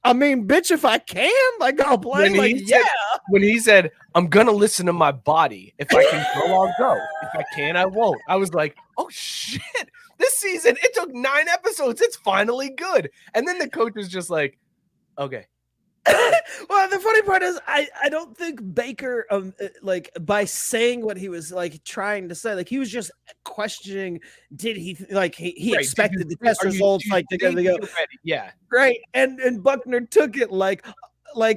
I mean, bitch, if I can, like, I'll play. When he said, I'm going to listen to my body. If I can go, I'll go. If I can, I won't. I was like, oh, shit. This season, it took 9 episodes. It's finally good. And then the coach was just like, okay. Well, the funny part is I don't think Baker like by saying what he was like trying to say, like he was just questioning, did he like he right. expected the test results like to go yeah, right, and Buckner took it like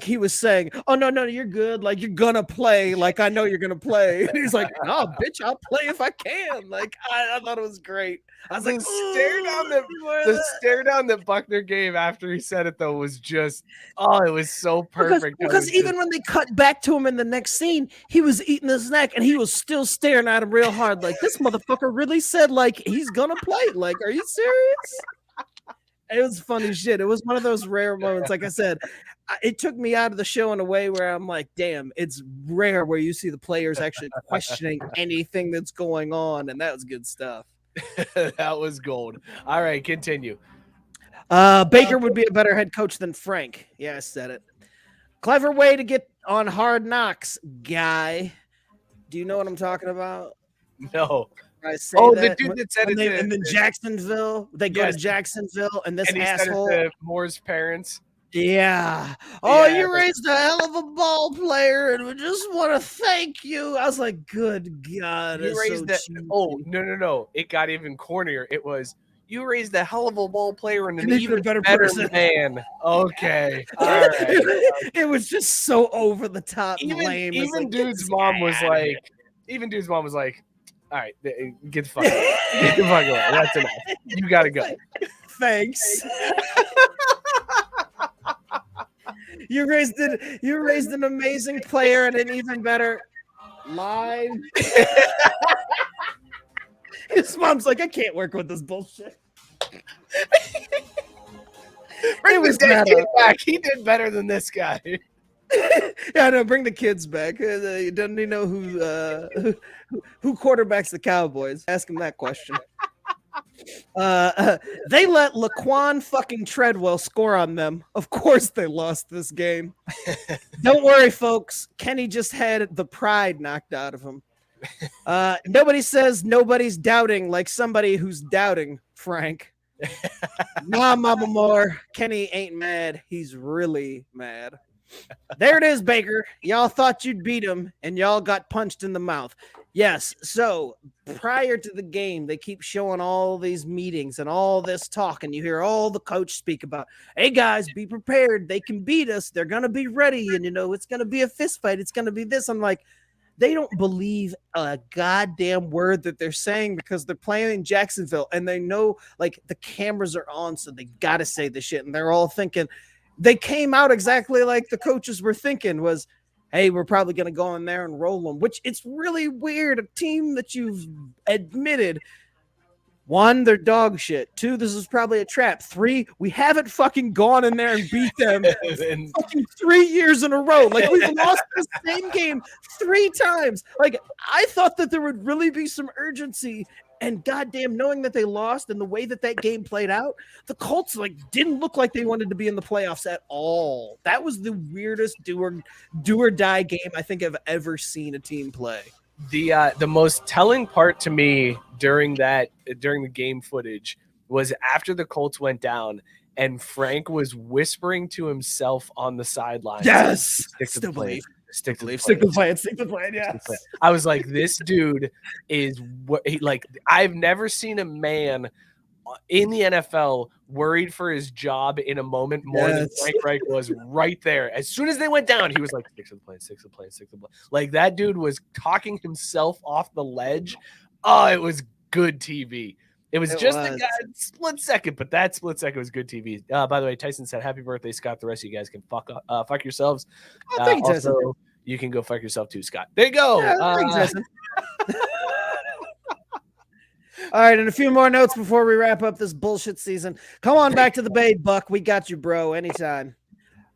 he was saying, oh no, you're good, like you're gonna play, like I know you're gonna play. And he's like, no, bitch, I'll play if I can. Like I thought it was great. I was like, the stare down that Buckner gave after he said it though was just, it was so perfect. Because even when they cut back to him in the next scene, he was eating the snack and he was still staring at him real hard. Like this motherfucker really said like he's gonna play. Like, are you serious? It was funny shit. It was one of those rare moments. Like I said, it took me out of the show in a way where I'm like, damn, it's rare where you see the players actually questioning anything that's going on. And that was good stuff. That was gold. All right, continue. Baker would be a better head coach than Frank. Yeah, I said it. Clever way to get on Hard Knocks, guy. Do you know what I'm talking about? No. I say the dude that said it. And then Jacksonville, they go to Jacksonville, and this asshole. Said it to Moore's parents. Yeah. Oh, yeah, you raised a hell of a ball player, and we just want to thank you. I was like, good God. You raised that. Oh, no. It got even cornier. It was, you raised a hell of a ball player and an even better man. Okay. All right. It was just so over the top lame. Even dude's mom was like, all right, get the fuck away. Get the fuck away. That's enough. You got to go. Thanks. You raised an amazing player and an even better line. His mom's like, I can't work with this bullshit. Bring the dead kid back. He did better than this guy. Yeah, no, bring the kids back. Doesn't he know who quarterbacks the Cowboys? Ask him that question. They let Laquan fucking Treadwell score on them. Of course they lost this game. Don't worry, folks. Kenny just had the pride knocked out of him. Nobody says nobody's doubting like somebody who's doubting, Frank. Nah, Mama Moore. Kenny ain't mad. He's really mad. There it is, Baker. Y'all thought you'd beat him, and y'all got punched in the mouth. Yes. So prior to the game, they keep showing all these meetings and all this talk, and you hear all the coach speak about, hey, guys, be prepared. They can beat us. They're going to be ready, and, it's going to be a fist fight. It's going to be this. I'm like, they don't believe a goddamn word that they're saying because they're playing in Jacksonville, and they know, like, the cameras are on, so they got to say the shit, and they're all thinking – they came out exactly like the coaches were thinking was, hey, we're probably going to go in there and roll them, which it's really weird. A team that you've admitted, one, they're dog shit. Two, this is probably a trap. Three, we haven't fucking gone in there and beat them fucking 3 years in a row. Like, we've lost the same game 3 times. Like, I thought that there would really be some urgency. And goddamn, knowing that they lost and the way that game played out, the Colts didn't look like they wanted to be in the playoffs at all. That was the weirdest do or die game I think I've ever seen a team play. The most telling part to me during the game footage was after the Colts went down and Frank was whispering to himself on the sideline. Yes, Stick to the plan. Yes. I was like, this dude is I've never seen a man in the NFL worried for his job in a moment more than Frank Reich was right there. As soon as they went down, he was like, stick to the plan. Like, that dude was talking himself off the ledge. Oh, it was good TV. It was a split second, but that split second was good TV. By the way, Tyson said, happy birthday, Scott. The rest of you guys can fuck yourselves. Oh, thank you, Tyson. You can go fuck yourself too, Scott. There you go. Yeah, all right, and a few more notes before we wrap up this bullshit season. Come on back to the Bay, Buck. We got you, bro, anytime.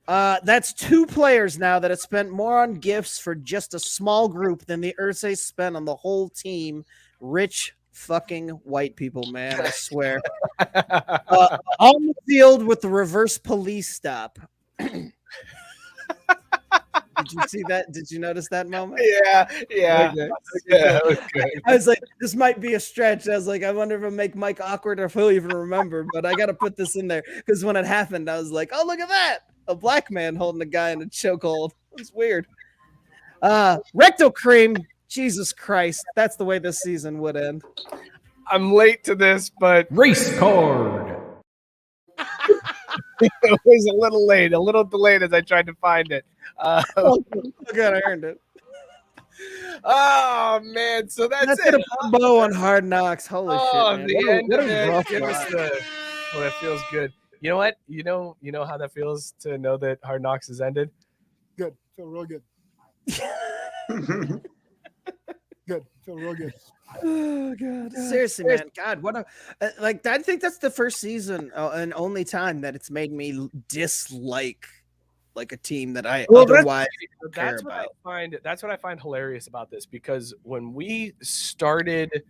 That's 2 players now that have spent more on gifts for just a small group than the Ursay spent on the whole team. Rich fucking white people, man, I swear. On the field with the reverse police stop. Did you see that? Did you notice that moment? Yeah. Okay. Yeah, okay. I was like, this might be a stretch. I was like, I wonder if it'll make Mike awkward or if he'll even remember, but I got to put this in there because when it happened, I was like, oh, look at that. A black man holding a guy in a chokehold. It was weird. Rectal cream. Jesus Christ. That's the way this season would end. I'm late to this, but Race card. it was a little delayed as I tried to find it. Oh, good, I earned it. Oh man, so that's it. A bow on Hard Knocks. Holy shit, man. The end of it. Give us that feels good. You know what? You know how that feels to know that Hard Knocks has ended? Good. Feel real good. Good. Feel real good. Oh god, seriously, man. God, what a I think that's the first season and only time that it's made me dislike a team that I otherwise care about. That's what I find hilarious about this, because when we started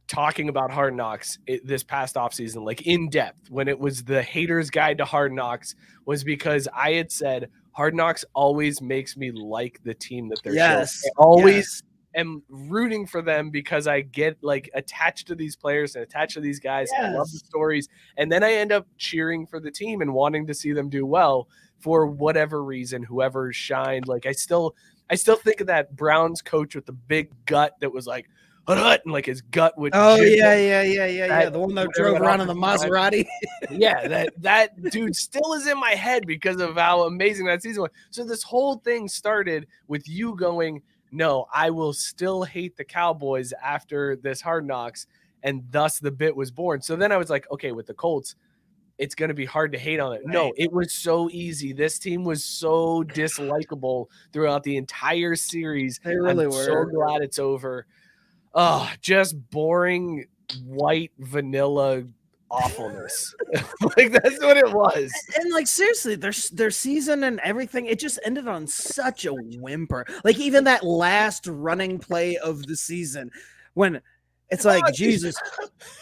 talking about Hard Knocks this past offseason, in depth, when it was the Hater's Guide to Hard Knocks, was because I had said Hard Knocks always makes me like the team that they're showing. I always am rooting for them because I get attached to these players and attached to these guys. I love the stories, and then I end up cheering for the team and wanting to see them do well for whatever reason. Whoever shined, I still think of that Browns coach with the big gut that was like, and his gut would. Oh yeah. The one that drove around in the Maserati. Yeah, that dude still is in my head because of how amazing that season was. So this whole thing started with you going, no, I will still hate the Cowboys after this Hard Knocks, and thus the bit was born. So then I was like, okay, with the Colts, it's going to be hard to hate on it. Right. No, it was so easy. This team was so dislikable throughout the entire series. They really were. So glad it's over. Oh, just boring white vanilla awfulness. That's what it was. And seriously, their season and everything, it just ended on such a whimper. Even that last running play of the season when It's like, Jesus,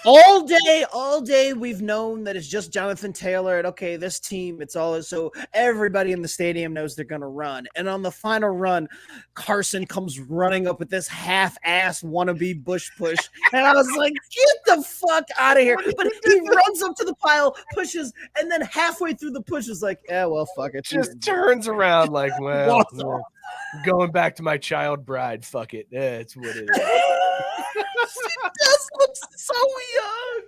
all day we've known that it's just Jonathan Taylor and okay, this team, it's all so everybody in the stadium knows they're gonna run. And on the final run, Carson comes running up with this half-ass wannabe Bush push. And I was like, get the fuck out of here. But he runs up to the pile, pushes, and then halfway through the push is like, yeah, well, fuck it. Just turns around like, well, going back to my child bride. Fuck it. That's what it is. He just looks so young.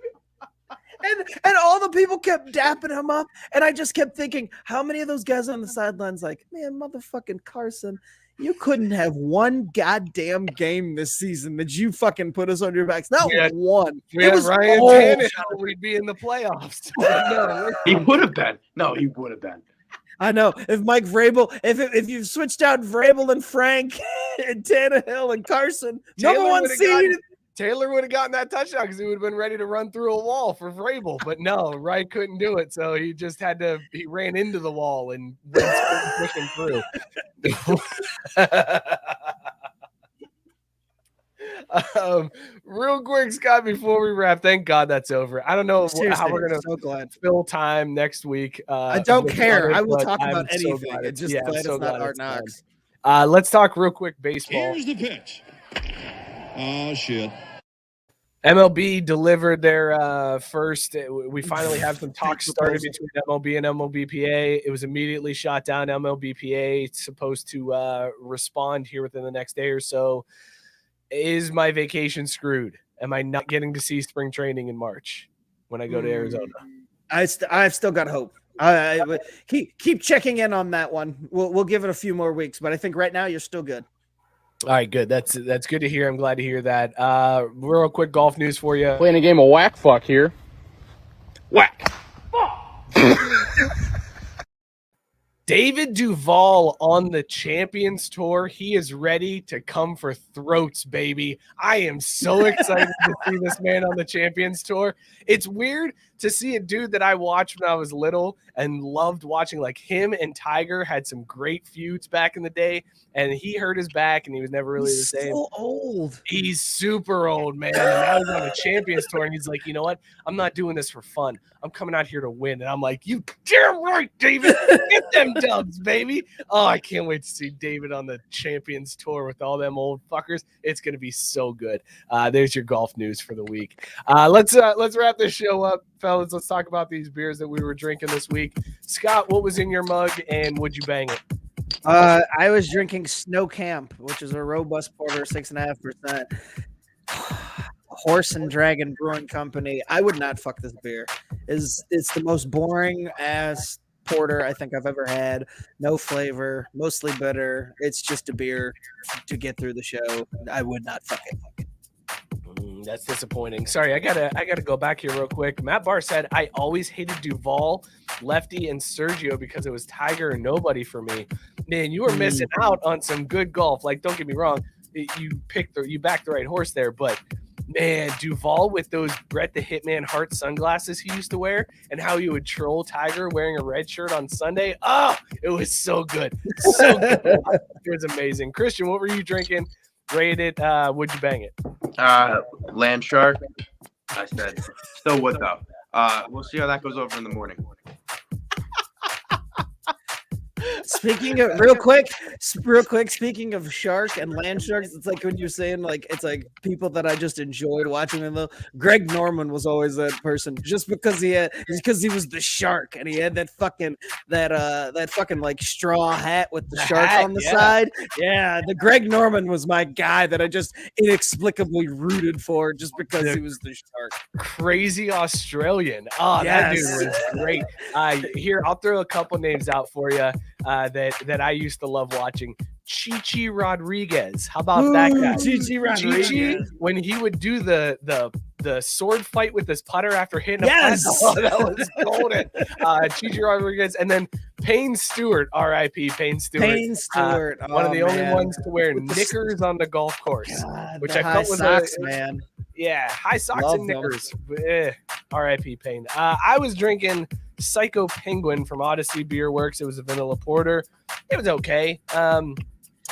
And all the people kept dapping him up. And I just kept thinking, how many of those guys on the sidelines like, man, motherfucking Carson, you couldn't have one goddamn game this season that you fucking put us on your backs. Not one. It was Ryan Tannehill. We'd be in the playoffs. No, he would have been. No, he would have been. I know. If Mike Vrabel, if you switched out Vrabel and Frank and Tannehill and Carson, number one seed. Taylor would have gotten that touchdown because he would have been ready to run through a wall for Vrabel. But no, Wright couldn't do it. So he just he ran into the wall and went pushing through. Real quick, Scott, before we wrap, thank God that's over. I don't know how we're going to fill time next week. I don't care. I will talk about anything. It's just glad it's not Hard Knocks. Let's talk real quick baseball. Here's the pitch. Oh, shit. MLB delivered their first. We finally have some talks started between MLB and MLBPA. It was immediately shot down. MLBPA is supposed to respond here within the next day or so. Is my vacation screwed? Am I not getting to see spring training in March when I go to Arizona? I've still got hope. Keep checking in on that one. We'll give it a few more weeks, but I think right now you're still good. All right, good. That's good to hear. I'm glad to hear that. Real quick golf news for you. Playing a game of whack fuck here. Whack. David Duval on the Champions Tour. He is ready to come for throats, baby. I am so excited to see this man on the Champions Tour. It's weird to see a dude that I watched when I was little and loved watching. Like him and Tiger had some great feuds back in the day, and he hurt his back and he was never really the same. So old. He's super old, man. And now he's on the Champions Tour, and he's like, you know what? I'm not doing this for fun. I'm coming out here to win. And I'm like, you damn right, David. Get them dubs, baby. Oh, I can't wait to see David on the Champions Tour with all them old fuckers. It's going to be so good. There's your golf news for the week. Let's wrap this show up, fellas. Let's talk about these beers that we were drinking this week. Scott, what was in your mug, and would you bang it? I was drinking Snow Camp, which is a robust porter, 6.5%. Horse and Dragon Brewing Company. I would not fuck this beer. It's the most boring ass porter I think I've ever had. No flavor, mostly bitter. It's just a beer to get through the show. I would not fuck it. That's disappointing. Sorry, I gotta go back here real quick. Matt Barr said, I always hated Duval, Lefty, and Sergio because it was Tiger and nobody for me. Man, you were missing out on some good golf. Like, don't get me wrong, you backed the right horse there, but man, Duval with those Brett the Hitman Hart sunglasses he used to wear and how he would troll Tiger wearing a red shirt on Sunday. Oh, it was so good. So good. It was amazing. Christian, what were you drinking? Rate it. Would you bang it? Landshark. I said still would though. We'll see how that goes over in the morning. Speaking of real quick, speaking of shark and land sharks, it's like when you're saying like it's like people that I just enjoyed watching them though. Greg Norman was always that person just because he was the shark and he had that fucking like straw hat with the shark on the side. Yeah, the Greg Norman was my guy that I just inexplicably rooted for just because he was the shark. Crazy Australian. Oh, yes. That dude was great. Here, I'll throw a couple names out for you. That I used to love watching. Chichi Rodriguez. How about that guy? Chichi Rodriguez. Chichi, when he would do the sword fight with his putter after hitting yes! a putt. Oh, that was golden. Chichi Rodriguez. And then Payne Stewart, R.I.P. Payne Stewart. Payne Stewart. One of the only ones to wear knickers on the golf course. God, which I felt was socks, man. Yeah, high socks and knickers. R.I.P. Payne. I was drinking Psycho Penguin from Odyssey Beerwerks. It was a vanilla porter. It was okay.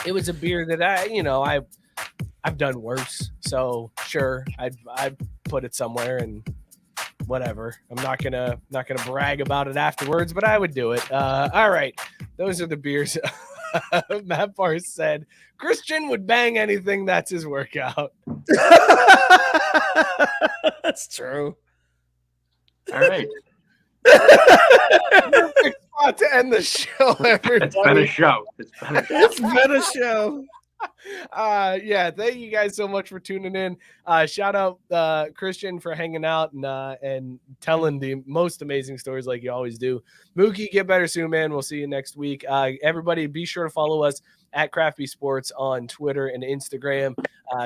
It was a beer that I've done worse. So sure, I'd put it somewhere and whatever. I'm not gonna brag about it afterwards, but I would do it. All right, those are the beers. Matt Barr said Christian would bang anything that's his workout. That's true. All right. Perfect spot to end the show, everybody. It's been a show. It's been a show. Yeah, thank you guys so much for tuning in. Shout out Christian for hanging out and telling the most amazing stories like you always do. Mookie, get better soon, man. We'll see you next week. Everybody, be sure to follow us at Crafty Sports on Twitter and Instagram.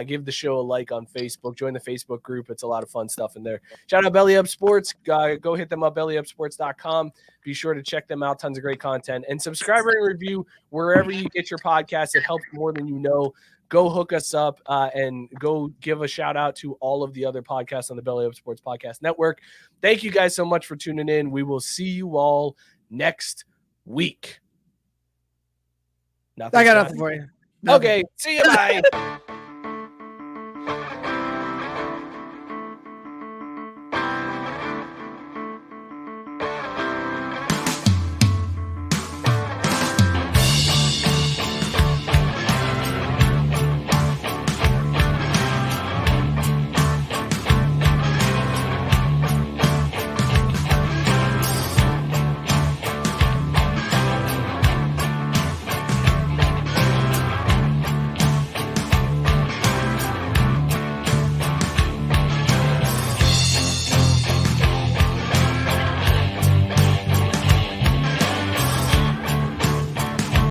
Give the show a like on Facebook. Join the Facebook group. It's a lot of fun stuff in there. Shout out Belly Up Sports. Go hit them up, bellyupsports.com. Be sure to check them out. Tons of great content. And subscribe, rate, and review wherever you get your podcasts. It helps more than you know. Go hook us up and go give a shout out to all of the other podcasts on the Belly Up Sports Podcast Network. Thank you guys so much for tuning in. We will see you all next week. I got nothing for you. Okay, see you. Bye.